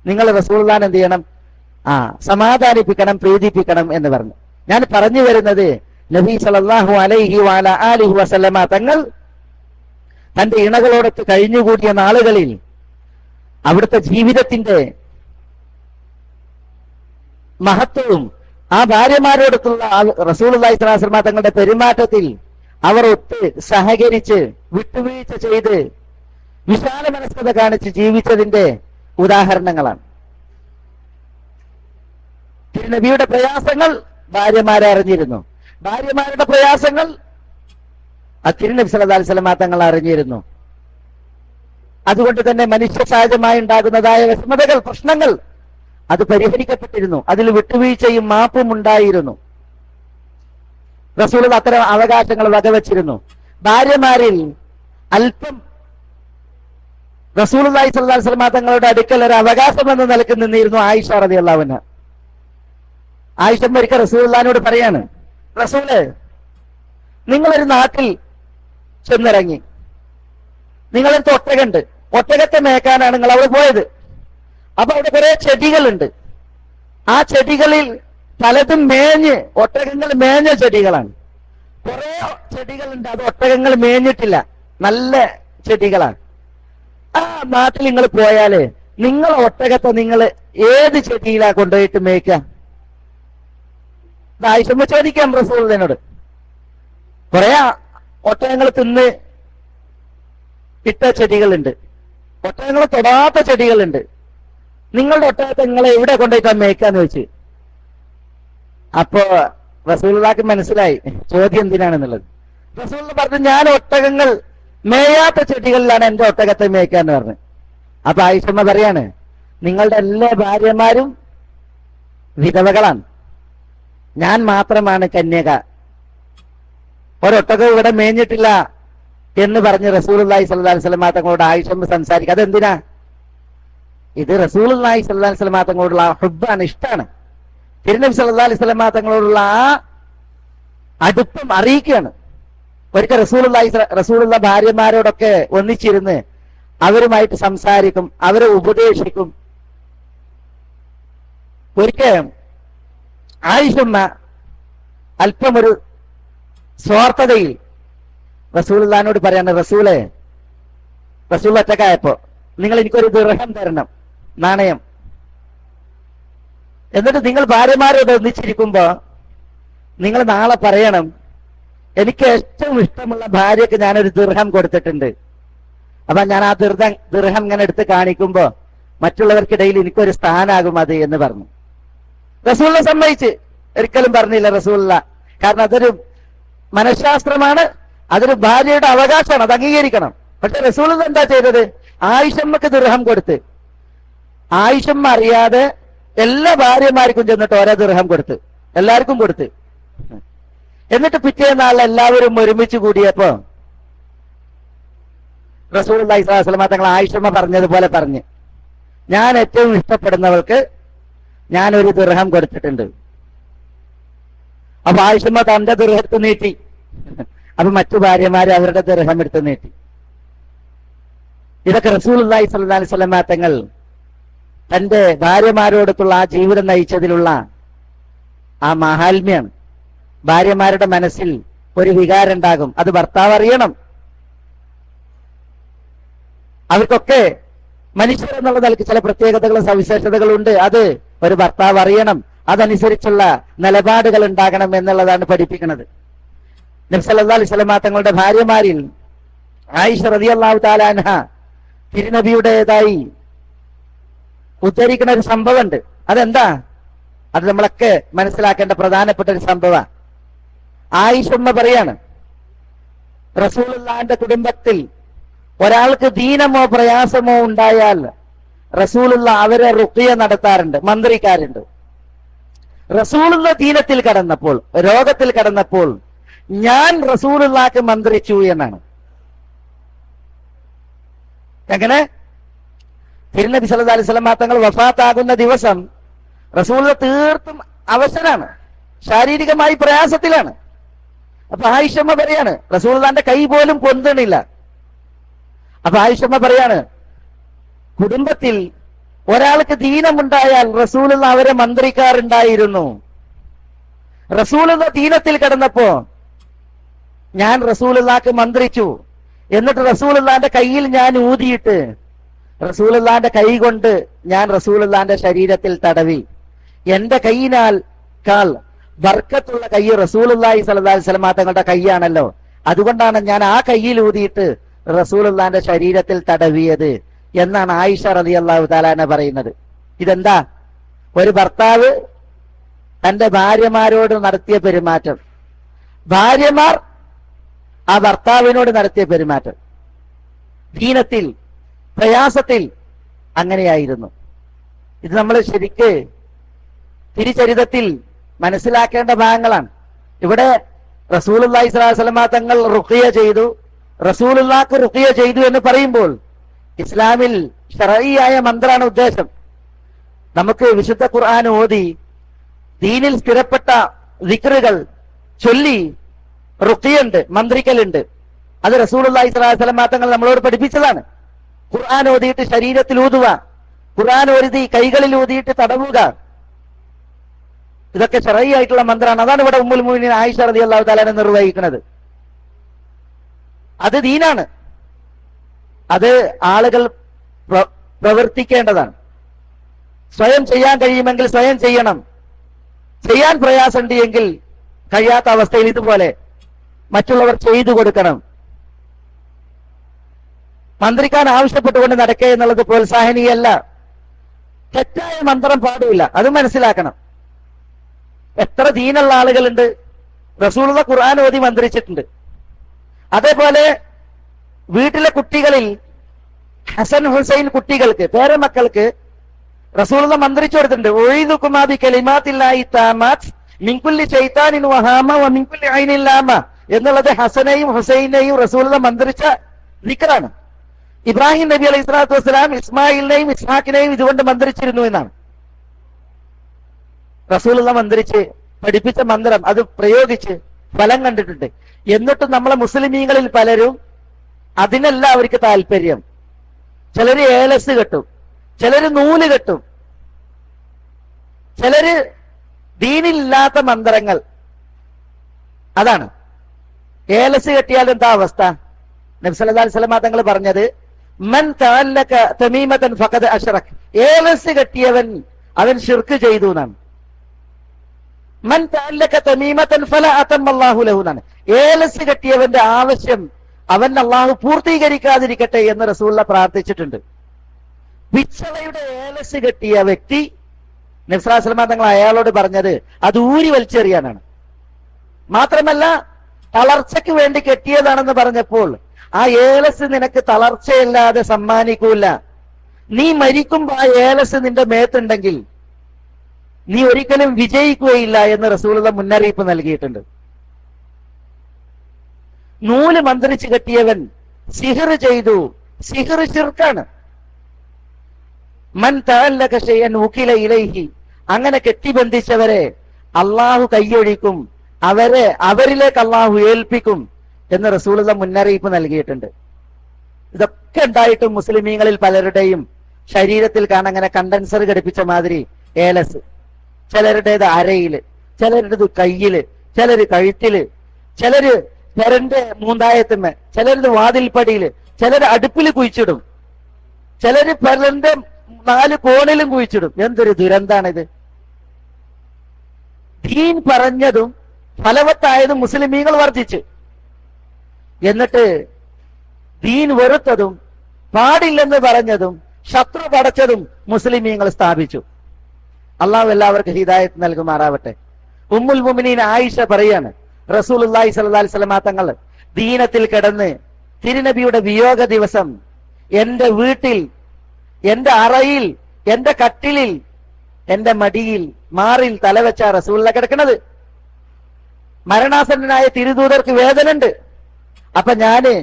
നിങ്ങൾ റസൂലുള്ളാഹിനെ എന്ത് ചെയ്യണം? സമാധാനിപ്പിക്കണം, പ്രീതിപ്പിക്കണം എന്ന് പറഞ്ഞു. ഞാൻ പറഞ്ഞു വരുന്നത്, നബി സല്ലല്ലാഹു അലൈഹി വഅലാ ആലിഹി വസല്ലമ തങ്ങൾ തന്റെ ഇണകളോടൊത്ത് കഴിഞ്ഞുകൂടിയ നാളുകളിൽ അവിടുത്തെ ജീവിതത്തിന്റെ മഹത്വവും ആ ഭാര്യമാരോടൊത്തുള്ള റസൂലുള്ളാഹി സ്വല്ലല്ലാഹു അലൈഹി വസല്ലം തങ്ങളുടെ പെരുമാറ്റത്തിൽ അവർ ഒത്ത് സഹകരിച്ച് വിട്ടുവീഴ്ച ചെയ്ത് വിശാല മനസ്കത കാണിച്ച് ജീവിച്ചതിന്റെ ഉദാഹരണങ്ങളാണ്. തിരുനബിയുടെ പ്രയാസങ്ങൾ ഭാര്യമാരെ അറിഞ്ഞിരുന്നു. ഭാര്യമാരുടെ പ്രയാസങ്ങൾ തിരുനബി സല്ലല്ലാഹു അലൈഹി വസല്ലം തങ്ങൾ അറിഞ്ഞിരുന്നു. അതുകൊണ്ട് തന്നെ മനുഷ്യ സഹജമായി ഉണ്ടാകുന്നതായ വിഷമതകൾ, പ്രശ്നങ്ങൾ അത് പരിഹരിക്കപ്പെട്ടിരുന്നു. അതിൽ വിട്ടുവീഴ്ചയും മാപ്പും ഉണ്ടായിരുന്നു. റസൂൽ അത്തരം അവകാശങ്ങൾ വകവച്ചിരുന്നു. ഭാര്യമാരിൽ അല്പം റസൂലുള്ളാഹി സ്വല്ലല്ലാഹു അലൈഹി വസല്ലം തങ്ങളുടെ അടുക്കൽ ഒരു അവകാശം എന്ന നിലക്ക് നിന്നിരുന്നു ആയിഷ റളിയല്ലാഹു അൻഹ. ആയിഷ ഒരിക്കൽ റസൂലുള്ളാഹിനോട് പറയാണ്, റസൂല്, നിങ്ങളൊരു നാട്ടിൽ ചെന്നിറങ്ങി, നിങ്ങളൊരു ഒട്ടകമുണ്ട്, ഒട്ടകത്തെ മേക്കാനാണ് നിങ്ങൾ അവിടെ പോയത്. അപ്പൊ അവിടെ കുറെ ചെടികളുണ്ട്. ആ ചെടികളിൽ പലതും മേഞ്ഞ്, ഒട്ടകങ്ങൾ മേഞ്ഞ ചെടികളാണ്. കുറെ ചെടികളുണ്ട്, അത് ഒട്ടകങ്ങൾ മേഞ്ഞിട്ടില്ല, നല്ല ചെടികളാണ്. ആ നാട്ടിൽ നിങ്ങൾ പോയാല് നിങ്ങൾ ഒട്ടകത്തെ നിങ്ങൾ ഏത് ചെടിയിലാ കൊണ്ടുപോയിട്ട് മേയ്ക്കാം? ആയിഷമ്മ ചോദിക്കാം റസൂലിനോട്. കുറെ ഒട്ടകങ്ങൾ തിന്ന് ഇട്ട ചെടികളുണ്ട്, ഒട്ടകങ്ങൾ തൊടാത്ത ചെടികളുണ്ട്. നിങ്ങളുടെ ഒട്ടകത്തെ നിങ്ങളെ എവിടെ കൊണ്ടുപോയിട്ടാ മേയ്ക്കാന്ന് വെച്ച്. അപ്പോ റസൂലുള്ളാഹിക്ക് മനസ്സിലായി ചോദ്യം എന്തിനാണെന്നുള്ളത്. റസൂൽ പറഞ്ഞു, ഞാൻ ഒട്ടകങ്ങൾ മേയാത്ത ചെടികളിലാണ് എന്റെ ഒട്ടകത്തെ മേയ്ക്കാന്ന് പറഞ്ഞു. അപ്പൊ ആയിഷമ്മ പറയാണ്, നിങ്ങളുടെ എല്ലാ ഭാര്യമാരും വിധവകളാണ്, ഞാൻ മാത്രമാണ് കന്യക, ഒരൊട്ടകം ഇവിടെ മേഞ്ഞിട്ടില്ല എന്ന് പറഞ്ഞ് റസൂലുള്ളാഹി സ്വല്ലല്ലാഹു അലൈഹി വസല്ലം തങ്ങളോട് ആയിഷമ്മ സംസാരിക്കുക. അതെന്തിനാ? ഇത് റസൂലുള്ളാഹി സ്വല്ലല്ലാഹു അലൈഹി വസല്ലം തങ്ങളോടുള്ള ഹുബ്ബാണ്, ഇഷ്ടാണ്. തിരുനബി സല്ലല്ലാഹു അലൈഹി വസല്ലം തങ്ങളോടുള്ള ആ അടുപ്പം അറിയിക്കുകയാണ്. ഒരിക്കൽ റസൂലുള്ള ഭാര്യമാരോടൊക്കെ ഒന്നിച്ചിരുന്ന് അവരുമായിട്ട് സംസാരിക്കും, അവരെ ഉപദേശിക്കും. ഒരിക്കൽ ആയിഷമ്മ അല്പം ഒരു സ്വാർത്ഥതയിൽ റസൂലുള്ളാഹിനോട് പറയാണ്, റസൂൽ ഒറ്റക്കായപ്പോ നിങ്ങൾ എനിക്കൊരു ദിർഹം തരണം, നാണയം. എന്നിട്ട് നിങ്ങൾ ഭാര്യമാരോട് ഒന്നിച്ചിരിക്കുമ്പോ നിങ്ങൾ നാളെ പറയണം, എനിക്ക് ഏറ്റവും ഇഷ്ടമുള്ള ഭാര്യക്ക് ഞാനൊരു ദിർഹം കൊടുത്തിട്ടുണ്ട്. അപ്പൊ ഞാൻ ആ ദിർഹം ഇങ്ങനെ എടുത്ത് കാണിക്കുമ്പോ മറ്റുള്ളവർക്കിടയിൽ എനിക്കൊരു സ്ഥാനാകും അത് എന്ന് പറഞ്ഞു. റസൂലിനെ സമ്മതിച്ച് ഒരിക്കലും പറഞ്ഞില്ല റസൂലുള്ള. കാരണം അതൊരു മനഃശാസ്ത്രമാണ്, അതൊരു ഭാര്യയുടെ അവകാശമാണ്, അത് അംഗീകരിക്കണം. പക്ഷെ റസൂൽ എന്താ ചെയ്തത്? ആയിഷമ്മക്ക് ദിർഹം കൊടുത്ത്, ആയിഷമ്മ അറിയാതെ എല്ലാ ഭാര്യമാർക്കും ചെന്നിട്ട് ഓരോ ദിർഹം കൊടുത്ത്, എല്ലാവർക്കും കൊടുത്ത്. എന്നിട്ട് പിറ്റേന്നാൾ എല്ലാവരും ഒരുമിച്ച് കൂടിയപ്പോ റസൂലുള്ളാഹി സ്വല്ലല്ലാഹു അലൈഹി വസല്ലം തങ്ങൾ ആയിഷമ്മ പറഞ്ഞതുപോലെ പറഞ്ഞ്, ഞാൻ ഏറ്റവും ഇഷ്ടപ്പെടുന്നവൾക്ക് ഞാനൊരു ദിർഹം കൊടുത്തിട്ടുണ്ട്. അപ്പൊ ആയിഷമ്മ തന്റെ ദിർഹത്ത് നീട്ടി, അപ്പൊ മറ്റു ഭാര്യമാര് അവരുടെ ദിർഹം എടുത്ത് നീട്ടി. ഇതൊക്കെ റസൂലുള്ളാഹി സ്വല്ലല്ലാഹു അലൈഹി വസല്ലം തങ്ങൾ തന്റെ ഭാര്യമാരോടൊത്തുള്ള ആ ജീവിതം നയിച്ചതിലുള്ള ആ മഹാത്മ്യാണ്. ഭാര്യമാരുടെ മനസ്സിൽ ഒരു വികാരം ഉണ്ടാകും, അത് ഭർത്താവ് അറിയണം. അവർക്കൊക്കെ മനുഷ്യർ എന്നുള്ള നിലയ്ക്ക് ചില പ്രത്യേകതകളും സവിശേഷതകളും ഉണ്ട്, അത് ഒരു ഭർത്താവ് അറിയണം. അതനുസരിച്ചുള്ള നിലപാടുകൾ ഉണ്ടാകണം എന്നുള്ളതാണ് പഠിപ്പിക്കുന്നത്. നബി സല്ലല്ലാഹു അലൈഹി വസല്ലം തങ്ങളുടെ ഭാര്യമാരിൽ ആയിഷ റളിയല്ലാഹു തആല അൻഹ തിരുനബിയുടേതായി ഉദ്ധരിക്കുന്ന ഒരു സംഭവമുണ്ട്. അതെന്താ? അത് നമ്മളൊക്കെ മനസ്സിലാക്കേണ്ട പ്രധാനപ്പെട്ട ഒരു സംഭവം. ആയിഷമ്മ പറയാണ്, റസൂലുള്ളാഹിന്റെ കുടുംബത്തിൽ ഒരാൾക്ക് ദീനമോ പ്രയാസമോ ഉണ്ടായാൽ റസൂലുള്ള അവരെ റുഖിയ നടത്താറുണ്ട്, മന്ത്രിക്കാറുണ്ട്. റസൂലുള്ള ദീനത്തിൽ കടന്നപ്പോൾ, രോഗത്തിൽ കടന്നപ്പോൾ ഞാൻ റസൂലുള്ളാഹിക്ക് മന്ത്രിച്ചു എന്നാണ്. എങ്ങനെ? തിരുനബി സല്ലല്ലാഹു അലൈഹി വസല്ലം തങ്ങൾ വഫാത്താകുന്ന ദിവസം റസൂലുള്ള തീർത്തും അവശനാണ്, ശാരീരികമായി പ്രയാസത്തിലാണ്. അപ്പൊ ആയിഷമ്മ പറയാണ്, റസൂലുള്ളാഹിന്റെ കൈ പോലും പൊന്തണില്ല. അപ്പൊ ആയിഷമ്മ പറയാണ്, കുടുംബത്തിൽ ഒരാൾക്ക് ദീനമുണ്ടായാൽ റസൂലുള്ള അവരെ മന്ത്രിക്കാറുണ്ടായിരുന്നു. റസൂലുള്ള ദീനത്തിൽ കിടന്നപ്പോ ഞാൻ റസൂലുള്ളാഹിക്ക് മന്ത്രിച്ചു. എന്നിട്ട് റസൂലുള്ളാഹിന്റെ കയ്യിൽ ഞാൻ ഊതിയിട്ട് റസൂലുള്ളാഹിന്റെ കൈ കൊണ്ട് ഞാൻ റസൂലുള്ളാഹിന്റെ ശരീരത്തിൽ തടവി. എന്റെ കൈയിനാൽ കാൽ ബർക്കത്തുള്ള കൈ റസൂലുള്ളാഹി സ്വല്ലല്ലാഹി അലൈഹി വസല്ലം തങ്ങളുടെ കൈയാണല്ലോ, അതുകൊണ്ടാണ് ഞാൻ ആ കയ്യിൽ ഊതിയിട്ട് റസൂലുള്ളാഹിന്റെ ശരീരത്തിൽ തടവിയത് എന്നാണ് ആയിഷ റളിയല്ലാഹു തആല അൻഹ പറയുന്നത്. ഇതെന്താ? ഒരു ഭർത്താവ് തന്റെ ഭാര്യമാരോട് നടത്തിയ പെരുമാറ്റം, ഭാര്യമാർ ആ ഭർത്താവിനോട് നടത്തിയ പെരുമാറ്റം ദീനത്തിൽ പ്രയാസത്തിൽ അങ്ങനെയായിരുന്നു. ഇത് നമ്മൾ ശരിക്ക് തിരുചരിതത്തിൽ മനസ്സിലാക്കേണ്ട ഭാഗങ്ങളാണ്. ഇവിടെ റസൂലുള്ളാഹി സ്വല്ലല്ലാഹി അലൈഹി വസല്ലം തങ്ങൾ റുഖിയ ചെയ്തു, റസൂലുള്ളാഹിക്ക് റുഖിയ ചെയ്തു എന്ന് പറയുമ്പോൾ ഇസ്ലാമിൽ ശർഈയായ മന്ത്രാണ് ഉദ്ദേശം. നമുക്ക് വിശുദ്ധ ഖുർആൻ ഓതി ദീനിൽ സ്ഥിരപ്പെട്ട ദിക്റുകൾ ചൊല്ലി റുഖിയുണ്ട്, മന്ത്രിക്കലുണ്ട്. അത് റസൂലുള്ളാഹി സ്വല്ലല്ലാഹി അലൈഹി വസല്ലം തങ്ങൾ നമ്മളോട് പഠിപ്പിച്ചതാണ്. ഖുർആൻ ഓതിയിട്ട് ശരീരത്തിൽ ഊതുക, ഖുർആൻ ഓതി കൈകളിൽ ഊതിയിട്ട് തടവുക, ഇതൊക്കെ ശർഈയായിട്ടുള്ള മന്ത്രാണ്. അതാണ് ഇവിടെ ഉമ്മുൽ മുഅ്മിനീൻ ആയിഷ റളിയല്ലാഹു തആല നിർവഹിക്കുന്നത്. അത് ദീനാണ്, അത് ആളുകൾ പ്രവർത്തിക്കേണ്ടതാണ്. സ്വയം ചെയ്യാൻ കഴിയുമെങ്കിൽ സ്വയം ചെയ്യണം. ചെയ്യാൻ പ്രയാസമുണ്ട് എങ്കിൽ കഴിയാത്ത അവസ്ഥയിൽ ഇതുപോലെ മറ്റുള്ളവർ ചെയ്തു കൊടുക്കണം. മന്ത്രിക്കാൻ ആവശ്യപ്പെട്ടുകൊണ്ട് നടക്കുക എന്നുള്ളത് പ്രോത്സാഹനീയല്ല. തെറ്റായ മന്ത്രം പാടില്ല, അത് മനസ്സിലാക്കണം. എത്ര ദീനുള്ള ആളുകളുണ്ട്, റസൂലുള്ള ഖുർആൻ ഓതി മന്ത്രിച്ചിട്ടുണ്ട്. അതേപോലെ വീട്ടിലെ കുട്ടികളിൽ ഹസൻ ഹുസൈൻ കുട്ടികൾക്ക് പേരമക്കൾക്ക് റസൂലുള്ള മന്ത്രിച്ചു കൊടുത്തിട്ടുണ്ട്. ഒഴിദുകുമാ ബികലിമാത്തില്ലാഹി താമാത്ത് മിൻ കുല്ലി ശൈത്താനിൻ വഹാമ വ മിൻ കുല്ലി ഐനിൻ ലാമ എന്നുള്ളത് ഹസനെയും ഹുസൈനെയും റസൂലുള്ള മന്ത്രിച്ച ദിക്റാണ്. ഇബ്രാഹിം നബി അലൈഹി സ്വലാത്തു വസ്സലാം ഇസ്മായിലിനെയും ഇസ്ഹാഖിനെയും ഇതുകൊണ്ട് മന്ത്രിച്ചിരുന്നു എന്നാണ് റസൂലുള്ള മന്ത്രിച്ച് പഠിപ്പിച്ച മന്ത്രം. അത് പ്രയോഗിച്ച് ഫലം കണ്ടിട്ടുണ്ട്. എന്നിട്ടും നമ്മളെ മുസ്ലിമീങ്ങളിൽ പലരും അതിനല്ല അവർക്ക് താല്പര്യം. ചിലര് ഏലസ് കെട്ടും, ചിലര് നൂല് കെട്ടും, ചിലര് ദീനില്ലാത്ത മന്ത്രങ്ങൾ. അതാണ് ഏലസ് കെട്ടിയാൽ എന്താ അവസ്ഥ? നബി സല്ലല്ലാഹു അലൈഹി വസല്ലം തങ്ങൾ പറഞ്ഞത് മൻ തഅല്ലക തമീമതൻ ഫഖദ് അശ്റക്, ഏലസ് കെട്ടിയവൻ അവൻ ശിർക്ക് ചെയ്തു എന്നാണ്. മൻ തഅല്ലക തമീമതൻ ഫലാ അതമല്ലാഹു ലഹു എന്നാണ്. ഏലസ് കെട്ടിയവന്റെ ആവശ്യം അവൻ അള്ളാഹു പൂർത്തീകരിക്കാതിരിക്കട്ടെ എന്ന് റസൂലുള്ള പ്രാർത്ഥിച്ചിട്ടുണ്ട്. പിച്ചളയുടെ ഏലസ് കെട്ടിയ വ്യക്തി നബി സല്ലല്ലാഹു അലൈഹി വസല്ലം തങ്ങൾ അയാളോട് പറഞ്ഞത് അത് ഊരി വലിച്ചെറിയാനാണ്. മാത്രമല്ല തളർച്ചയ്ക്ക് വേണ്ടി കെട്ടിയതാണെന്ന് പറഞ്ഞപ്പോൾ ആ ഏലസ് നിനക്ക് തളർച്ചയില്ലാതെ സമ്മാനിക്കൂല. നീ മരിക്കുമ്പോ ആ ഏലസ് നിന്റെ മേത്തുണ്ടെങ്കിൽ നീ ഒരിക്കലും വിജയിക്കുകയില്ല എന്ന് റസൂലുള്ള മുന്നറിയിപ്പ് നൽകിയിട്ടുണ്ട്. നൂല് മന്ത്രിച്ച് കെട്ടിയവൻ സിഹർ ചെയ്തു, സിഹർ ശിർക്കാണ്. മൻ തഅല്ലക ശൈഅൻ ഉകില ഇലൈഹി, അങ്ങനെ കെട്ടിബന്ധിച്ചവരെ അള്ളാഹു കൈയൊഴിക്കും, അവരിലേക്ക് അള്ളാഹു ഏൽപ്പിക്കും എന്ന് റസൂലുള്ള മുന്നറിയിപ്പ് നൽകിയിട്ടുണ്ട്. ഇതൊക്കെ ഉണ്ടായിട്ടും മുസ്ലിമീങ്ങളിൽ പലരുടെയും ശരീരത്തിൽ കാണാൻ അങ്ങനെ കണ്ടൻസർ ഘടിപ്പിച്ച മാതിരി ഏലസ്, ചിലരുടേത് അരയില്, ചിലരുടേത് കയ്യില്, ചിലര് കഴുത്തില്, ചിലര് പെരന്റെ മൂന്തായത്തുമ്മ, ചിലരുത് വാതിൽപ്പടിയില്, ചിലര് അടുപ്പില് കുഴിച്ചിടും, ചിലര് പെരന്റെ 4 കോണിലും കുഴിച്ചിടും. എന്തൊരു ദുരന്താണിത്! ദീൻ പറഞ്ഞതും ഫലവത്തായതും മുസ്ലിമീങ്ങൾ വർദ്ധിച്ചു, എന്നിട്ട് ദീൻ വെറുത്തതും പാടില്ലെന്ന് പറഞ്ഞതും ശത്രു പടച്ചതും മുസ്ലിമീങ്ങൾ സ്ഥാപിച്ചു. അള്ളാഹു എല്ലാവർക്കും ഹിദായത്ത് നൽകുമാറാവട്ടെ. ഉമ്മുൽ മുഅ്മിനീൻ ആയിഷ പറയാണ്, റസൂലുള്ളാഹി സ്വല്ലല്ലാഹി അലൈഹി വസല്ലം തങ്ങൾ ദീനത്തിൽ കിടന്ന് തിരുനബിയുടെ വിയോഗ ദിവസം എന്റെ വീട്ടിൽ, എന്റെ അറയിൽ, എന്റെ കട്ടിലിൽ, എന്റെ മടിയിൽ, മാറിൽ തലവെച്ച റസൂലുള്ള കിടക്കുന്നത്. മരണാസന്നനായ തിരുദൂതർക്ക് വേദനയുണ്ട്. അപ്പൊ ഞാന്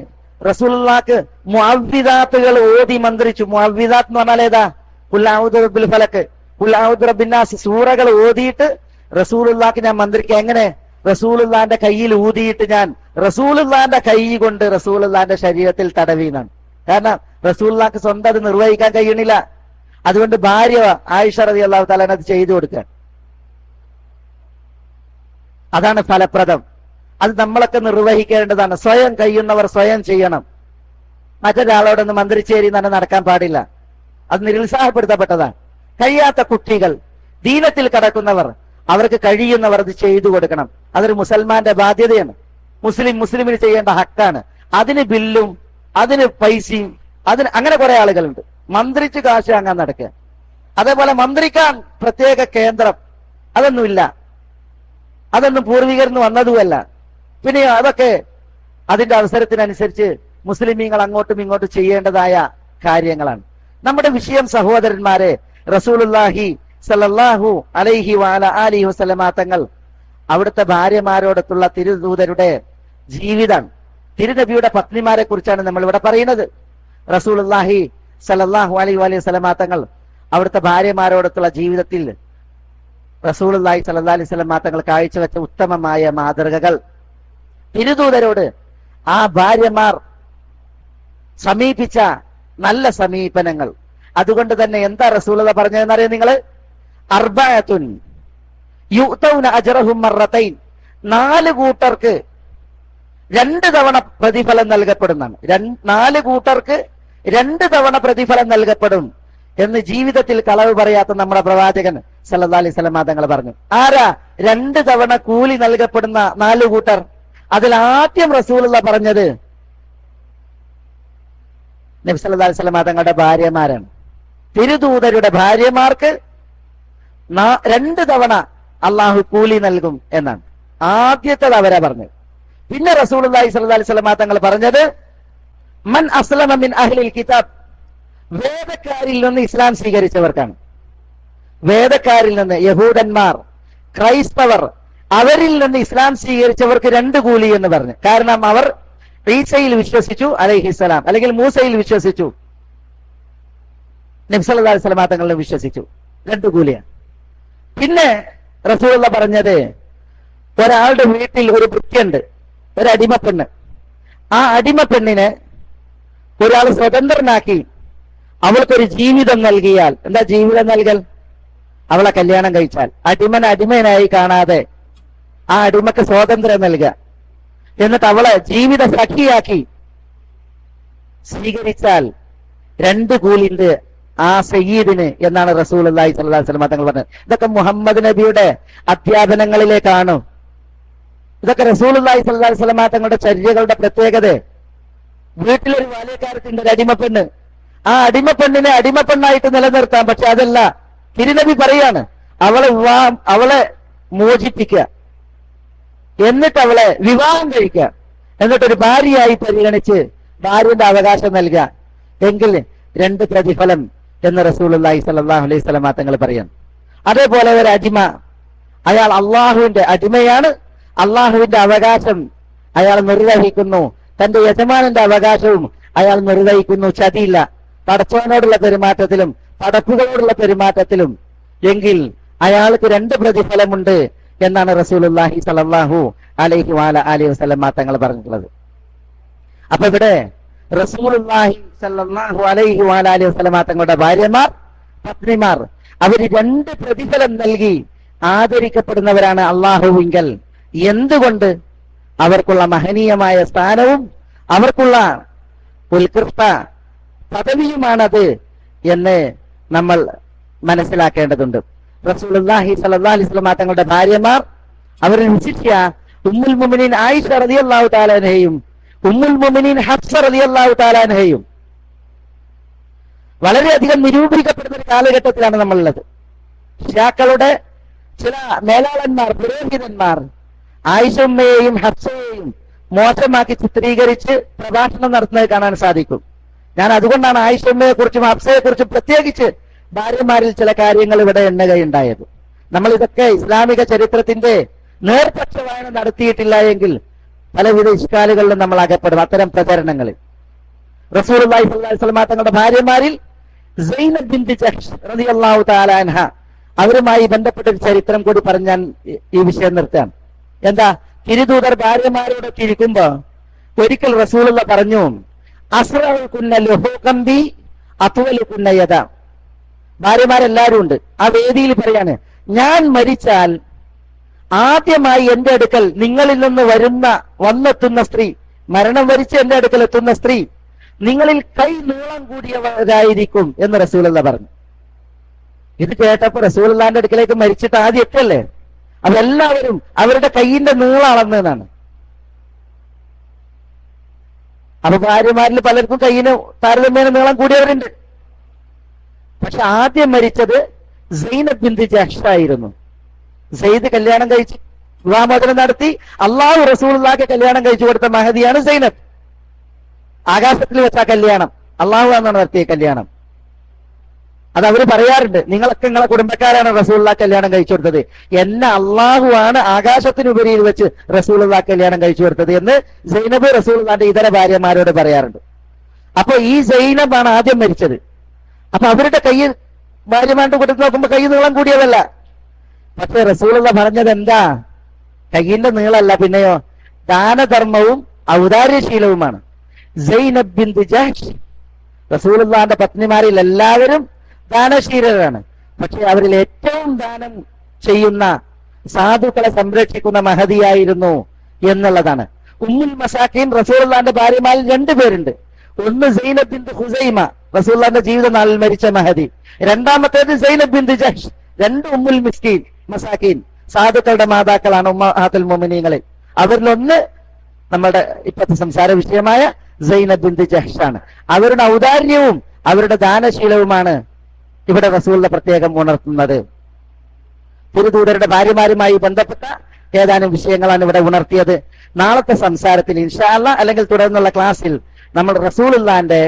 റസൂലുള്ളാഹിക്ക് മുഅവ്വിദാത്തുകൾ ഓതി മന്ത്രിച്ചു. മുഅവ്വിദാത്ത് എന്ന് പറഞ്ഞാൽ ഏതാ? ഖുൽ അഊദു ബിറബ്ബിൽ ഫലക്, ഖുൽ അഊദു ബിറബ്ബിൻ നാസ് സൂറകൾ ഓതിയിട്ട് റസൂലുള്ളാഹിക്ക് ഞാൻ മന്ത്രിക്കുക. എങ്ങനെ? റസൂലുള്ളാഹിന്റെ കയ്യിൽ ഊതിയിട്ട് ഞാൻ റസൂലുള്ളാഹിന്റെ കൈ കൊണ്ട് റസൂലുള്ളാഹിന്റെ ശരീരത്തിൽ തടവിനാണ്. കാരണം റസൂലുള്ളാഹിക്ക് സ്വന്തം അത് നിർവഹിക്കാൻ കഴിയണില്ല. അതുകൊണ്ട് ഭാര്യ ആയിഷ റളിയല്ലാഹു തആല അത് ചെയ്തു കൊടുക്കുക. അതാണ് ഫലപ്രദം. അത് നമ്മളൊക്കെ നിർവഹിക്കേണ്ടതാണ്. സ്വയം കഴിയുന്നവർ സ്വയം ചെയ്യണം. മറ്റൊരാളോടൊന്ന് മന്ത്രിച്ചേരി തന്നെ നടക്കാൻ പാടില്ല. അത് നിരുത്സാഹപ്പെടുത്തപ്പെട്ടതാണ്. കഴിയാത്ത കുട്ടികൾ, ദീനത്തിൽ കടക്കുന്നവർ, അവർക്ക് കഴിയുന്നവർ അത് ചെയ്തു കൊടുക്കണം. അതൊരു മുസൽമാന്റെ ബാധ്യതയാണ്. മുസ്ലിമിന് ചെയ്യേണ്ട ഹക്കാണ്. അതിന് ബില്ലും അതിന് പൈസയും അങ്ങനെ കുറെ ആളുകളുണ്ട്. മന്ത്രിച്ച് കാശ് വാങ്ങാൻ നടക്കുക. അതേപോലെ മന്ത്രിക്കാൻ പ്രത്യേക കേന്ദ്രം അതൊന്നുമില്ല. അതൊന്നും പൂർവികരിൽ നിന്ന് വന്നതുമല്ല. പിന്നെ അതൊക്കെ അതിന്റെ അവസരത്തിനനുസരിച്ച് മുസ്ലിമീങ്ങൾ അങ്ങോട്ടും ഇങ്ങോട്ടും ചെയ്യേണ്ടതായ കാര്യങ്ങളാണ്. നമ്മുടെ വിഷയം സഹോദരന്മാരെ, റസൂലുള്ളാഹി സല്ലല്ലാഹു അലൈഹി വഅല ആലിഹി വസല്ലമ തങ്ങൾ അവിടുത്തെ ഭാര്യമാരോടൊത്തുള്ള തിരുദൂതരുടെ ജീവിതം, തിരുനബിയുടെ പത്നിമാരെ കുറിച്ചാണ് നമ്മൾ ഇവിടെ പറയുന്നത്. റസൂലുള്ളാഹി സല്ലല്ലാഹു അലൈഹി വസല്ലമ തങ്ങൾ അവിടുത്തെ ഭാര്യമാരോടൊത്തുള്ള ജീവിതത്തിൽ റസൂലുള്ളാഹി സ്വല്ലല്ലാഹി അലൈഹി വസല്ലമ തങ്ങൾ കാഴ്ചവെച്ച ഉത്തമമായ മാതൃകകൾ, തിരുദൂതരോട് ആ ഭാര്യമാർ സമീപിച്ച നല്ല സമീപനങ്ങൾ. അതുകൊണ്ട് തന്നെ എന്താ റസൂലുള്ളാഹി പറഞ്ഞതെന്നറിയാം നിങ്ങൾ? അർബഅത്തുൻ യുഅതൗന അജ്റഹും മറത്തൈൻ, 4 കൂട്ടർക്ക് 2 തവണ പ്രതിഫലം നൽകപ്പെടുന്നതാണ്. 4 കൂട്ടർക്ക് 2 തവണ പ്രതിഫലം നൽകപ്പെടും എന്ന് ജീവിതത്തിൽ കളവ് പറയാത്ത നമ്മുടെ പ്രവാചകൻ സല്ലല്ലാഹു അലൈഹി വസല്ലം തങ്ങൾ പറഞ്ഞു. ആരാ 2 തവണ കൂലി നൽകപ്പെടുന്ന 4 കൂട്ടർ? അതിൽ ആദ്യം റസൂലുള്ളാഹി പറഞ്ഞത് നബി സല്ലല്ലാഹു അലൈഹി വസല്ലം തങ്ങളുടെ ഭാര്യമാരാണ്. തിരുദൂതരുടെ ഭാര്യമാർക്ക് 2 തവണ അള്ളാഹു കൂലി നൽകും എന്നാണ് ആദ്യത്തെ അവരാ പറഞ്ഞത്. പിന്നെ റസൂലുള്ളാഹി സ്വല്ലല്ലാഹി അലൈഹി വസല്ലം തങ്ങൾ പറഞ്ഞത് മൻ അസ്ലമ മിൻ അഹ്ലിൽ കിതാബ്, വേദക്കാരിൽ നിന്ന് ഇസ്ലാം സ്വീകരിച്ചവർക്കാണ്. വേദക്കാരിൽ നിന്ന്, യഹൂദന്മാർ, ക്രൈസ്തവർ, അവരിൽ നിന്ന് ഇസ്ലാം സ്വീകരിച്ചവർക്ക് 2 കൂലി എന്ന് പറഞ്ഞു. കാരണം അവർ ഈസയിൽ വിശ്വസിച്ചു അലൈഹിസ്സലാം, അല്ലെങ്കിൽ മൂസയിൽ വിശ്വസിച്ചു, നബി സല്ലല്ലാഹു അലൈഹി വസല്ലം തങ്ങളിൽ വിശ്വസിച്ചു. 2 കൂലിയാണ്. പിന്നെ റസൂലുള്ളാഹി പറഞ്ഞത് ഒരാളുടെ വീട്ടിൽ ഒരു ഭൃത്യയുണ്ട്, ഒരു അടിമപ്പെണ്ണ്. ആ അടിമപ്പെണ്ണിനെ ഒരാൾ സ്വതന്ത്രനാക്കി അവൾക്കൊരു ജീവിതം നൽകിയാൽ, എന്താ ജീവിതം നൽകൽ? അവളെ കല്യാണം കഴിച്ചാൽ, അടിമനായി കാണാതെ ആ അടിമക്ക് സ്വാതന്ത്ര്യം നൽകുക, എന്നിട്ട് അവളെ ജീവിത സഖിയാക്കി സ്വീകരിച്ചാൽ 2 കൂലിണ്ട് ആ സയ്യിദിന് എന്നാണ് റസൂലുള്ളാഹി സ്വല്ലല്ലാഹു അലൈഹി വസല്ലം തങ്ങൾ പറഞ്ഞത്. ഇതൊക്കെ മുഹമ്മദ് നബിയുടെ അധ്യാപനങ്ങളിലേക്കാണ്. ഇതൊക്കെ റസൂലുള്ളാഹി സ്വല്ലല്ലാഹു അലൈഹി വസല്ലം തങ്ങളുടെ ചര്യകളുടെ പ്രത്യേകത. വീട്ടിലൊരു ബാല്യക്കാരത്തിന്റെ ഒരു അടിമപ്പെണ്ണ്, ആ അടിമപ്പെണ്ണിനെ അടിമപ്പെണ്ണായിട്ട് നിലനിർത്താം. പക്ഷെ അതല്ല, തിരുനബി പറയാണ് അവളെ മോചിപ്പിക്കുക, എന്നിട്ട് അവളെ വിവാഹം കഴിക്കുക, എന്നിട്ടൊരു ഭാര്യയായി പരിഗണിച്ച് ഭാര്യന്റെ അവകാശം നൽകുക, എങ്കിൽ 2 പ്രതിഫലം എന്ന് റസൂലുള്ളാഹി സ്വല്ലല്ലാഹു അലൈഹി വസല്ലം തങ്ങൾ പറയാം. അതേപോലെ ഒരു അടിമ, അയാൾ അള്ളാഹുവിന്റെ അടിമയാണ്, അള്ളാഹുവിന്റെ അവകാശം അയാൾ നിർവഹിക്കുന്നു, തന്റെ യജമാനന്റെ അവകാശവും അയാൾ നിർവഹിക്കുന്നു, ചതിയില്ല, പടച്ചവനോടുള്ള പെരുമാറ്റത്തിലും പടപ്പുകളോടുള്ള പെരുമാറ്റത്തിലും, എങ്കിൽ അയാൾക്ക് 2 പ്രതിഫലമുണ്ട് എന്നാണ് റസൂലുള്ളാഹി സ്വല്ലല്ലാഹു അലൈഹി വസല്ലം തങ്ങൾ പറഞ്ഞിട്ടുള്ളത്. അപ്പൊ ഇവിടെ റസൂലുള്ളാഹി സ്വല്ലല്ലാഹു അലൈഹി വസല്ലം തങ്ങളുടെ ഭാര്യമാർ, പത്നിമാർ, അവർ 2 പ്രതിഫലം നൽകി ആദരിക്കപ്പെടുന്നവരാണ് അള്ളാഹുവിങ്കൽ. എന്തുകൊണ്ട്? അവർക്കുള്ള മഹനീയമായ സ്ഥാനവും അവർക്കുള്ള ഉത്കൃഷ്ട പദവിയുമാണത് എന്ന് നമ്മൾ മനസ്സിലാക്കേണ്ടതുണ്ട്. റസൂലുള്ളാഹി സ്വല്ലല്ലാഹു അലൈഹി വസല്ലം തങ്ങളുടെ ഭാര്യമാർ, അവരിൽ വിശിഷ്യ ഉമ്മുൽ മുഅ്മിനീൻ ആയിഷ റളിയല്ലാഹു തആല അൻഹയും ഉമ്മുൽ മുഅ്മിനീൻ ഹഫ്സ റളിയല്ലാഹു തആല അൻഹയും വളരെയധികം നിരൂപിക്കപ്പെടുന്ന ഒരു കാലഘട്ടത്തിലാണ് നമ്മളുള്ളത്. ഷിയാക്കളുടെ ചില മേലാളന്മാർ, പുരോഹിതന്മാർ ആയിഷമ്മയെയും ഹഫ്സയെയും മോശമാക്കി ചിത്രീകരിച്ച് പ്രഭാഷണം നടത്തുന്നത് കാണാൻ സാധിക്കും. ഞാൻ അതുകൊണ്ടാണ് ആയിഷമ്മയെ കുറിച്ചും ഹഫ്സയെ കുറിച്ചും പ്രത്യേകിച്ച് ഭാര്യമാരിൽ ചില കാര്യങ്ങൾ ഇവിടെ എണ്ണുകയുണ്ടായത്. നമ്മൾ ഇതൊക്കെ ഇസ്ലാമിക ചരിത്രത്തിന്റെ നേർപക്ഷ വായന നടത്തിയിട്ടില്ല എങ്കിൽ പലവിധ ഇഷ്കാലുകളിലും നമ്മൾ അകപ്പെടും അത്തരം പ്രചരണങ്ങളിൽ. റസൂലുള്ളാഹി സ്വല്ലല്ലാഹു അലൈഹി വസല്ലം തങ്ങളുടെ ഭാര്യമാരിൽ സൈനബ് ബിൻത് ജഹ്ഷ് റളിയല്ലാഹു തആല അൻഹ, അവരുമായി ബന്ധപ്പെട്ട ഒരു ചരിത്രം കൂടി പറഞ്ഞ് ഞാൻ ഈ വിഷയം നിർത്താം. എന്താ? തിരുദൂതർ ഭാര്യമാരോടൊക്കെ ഇരിക്കുമ്പോ ഒരിക്കൽ റസൂലുള്ളാഹി പറഞ്ഞു, അസ്റഉകുന്ന ലുഹൂഖൻ ബി അത്വലുകുന്ന യദ. ഭാര്യമാരെല്ലാരും ഉണ്ട്. ആ വേദിയിൽ പറയാണ്, ഞാൻ മരിച്ചാൽ ആദ്യമായി എന്റെ അടുക്കൽ നിങ്ങളിൽ നിന്ന് വന്നെത്തുന്ന സ്ത്രീ, മരണം വരിച്ച് എന്റെ അടുക്കൽ എത്തുന്ന സ്ത്രീ നിങ്ങളിൽ കൈ നീളം കൂടിയവരായിരിക്കും എന്ന് റസൂലുള്ളാഹി പറഞ്ഞു. ഇത് കേട്ടപ്പോ റസൂലുള്ളാഹിന്റെ അടുക്കലേക്ക് മരിച്ചിട്ട് ആദ്യം എത്തല്ലേ, അതെല്ലാവരും അവരുടെ കയ്യിന്റെ നീളം അളന്നതാണ്. അപ്പൊ ഭാര്യമാരിൽ പലർക്കും കയ്യിന് താരതമ്യേന നീളം കൂടിയവരുണ്ട്. പക്ഷെ ആദ്യം മരിച്ചത് സൈനബ് ബിൻത് ജഹ്ഷ് ആയിരുന്നു. സെയ്ദ് കല്യാണം കഴിച്ച് വിവാഹമോചനം നടത്തി അള്ളാഹു റസൂലുള്ളാഹിക്ക് കല്യാണം കഴിച്ചു കൊടുത്ത മഹദിയാണ് സൈനബ്. ആകാശത്തിൽ വെച്ച കല്യാണം അള്ളാഹു എന്നാണ് നടത്തിയ കല്യാണം. അത് അവര് പറയാറുണ്ട്, നിങ്ങളൊക്കെ നിങ്ങളെ കുടുംബക്കാരാണ് റസൂലുള്ളാഹിക്ക് കല്യാണം കഴിച്ചു കൊടുത്തത്, എന്നെ അള്ളാഹു ആണ് ആകാശത്തിനുപരിയിൽ വെച്ച് റസൂലുള്ളാഹിക്ക് കല്യാണം കഴിച്ചു കൊടുത്തത് എന്ന് സൈനബ് റസൂലുള്ളാഹിന്റെ ഇതര ഭാര്യമാരോട് പറയാറുണ്ട്. അപ്പൊ ഈ സൈനബാണ് ആദ്യം മരിച്ചത്. അപ്പൊ അവരുടെ കയ്യിൽ ഭാര്യമാരുടെ കൂട്ടത്തിൽ നോക്കുമ്പോ കൈ നീളം കൂടിയതല്ല. പക്ഷെ റസൂലുള്ള പറഞ്ഞത് എന്താ? കയ്യിന്റെ നീളമല്ല, പിന്നെയോ ദാനധർമ്മവും ഔദാര്യശീലവുമാണ്. സൈനബ് ബിൻത് ജഹ്ഷ് റസൂലുള്ളാഹിന്റെ പത്നിമാരിൽ എല്ലാവരും ദാനശീലരാണ്. പക്ഷെ അവരിൽ ഏറ്റവും ദാനം ചെയ്യുന്ന, സാധുക്കളെ സംരക്ഷിക്കുന്ന മഹദിയായിരുന്നു എന്നുള്ളതാണ്. ഉമ്മുൽ മസാക്കീൻ റസൂലുള്ളാഹിന്റെ ഭാര്യമാരിൽ 2 പേരുണ്ട്. ഒന്ന് സൈനബ് ബിൻത് ഖുസൈമ, റസൂലുള്ളാഹിന്റെ ജീവിത നാളിൽ മരിച്ച മഹദി. രണ്ടാമത്തേത് സൈനബ് ബിൻത് ജഹ്ഷ്. 2 ഉമ്മുൽ മസാക്കീൻ സാധുക്കളുടെ മാതാക്കളാണ്, ഉമ്മഹാത്തുൽ മുഅ്മിനീങ്ങളിൽ. അവരിലൊന്ന് നമ്മുടെ ഇപ്പോഴത്തെ സംസാര വിഷയമായ സൈനബ് ബിൻത് ജഹ്ഷ് ആണ്. അവരുടെ ഔദാര്യവും അവരുടെ ദാനശീലവുമാണ് ഇവിടെ റസൂലിനെ പ്രത്യേകം ഉണർത്തുന്നത്. തിരുദൂതരുടെ ഭാര്യമാരുമായി ബന്ധപ്പെട്ട ഏതാനും വിഷയങ്ങളാണ് ഇവിടെ ഉണർത്തിയത്. നാളത്തെ സംസാരത്തിൽ ഇൻഷാ അല്ലാഹ് അല്ലെങ്കിൽ തുടർന്നുള്ള ക്ലാസ്സിൽ നമ്മൾ റസൂലുള്ളാഹിന്റെ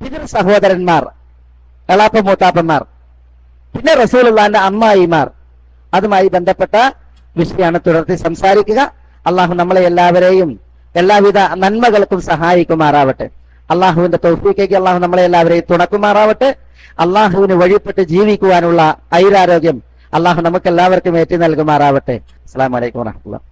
പിതൃ സഹോദരന്മാർ, എളാപ്പ മൂത്താപ്പന്മാർ, പിന്നെ റസൂലുള്ളാഹിന്റെ അമ്മായിമാർ, അതുമായി ബന്ധപ്പെട്ട വിഷയമാണ് തുടർത്തി സംസാരിക്കുക. അള്ളാഹു നമ്മളെ എല്ലാവരെയും എല്ലാവിധ നന്മകൾക്കും സഹായിക്കുമാറാവട്ടെ. അള്ളാഹുവിന്റെ തൗഫീഖേക്ക് അള്ളാഹു നമ്മളെ എല്ലാവരെയും തുണക്കുമാറാവട്ടെ. അള്ളാഹുവിന് വഴിപ്പെട്ട് ജീവിക്കുവാനുള്ള ഐരാരോഗ്യം അള്ളാഹു നമുക്ക് എല്ലാവർക്കും ഏറ്റി നൽകുമാറാവട്ടെ. അസ്സലാമു അലൈക്കും വറഹ്മത്തുള്ളാഹി.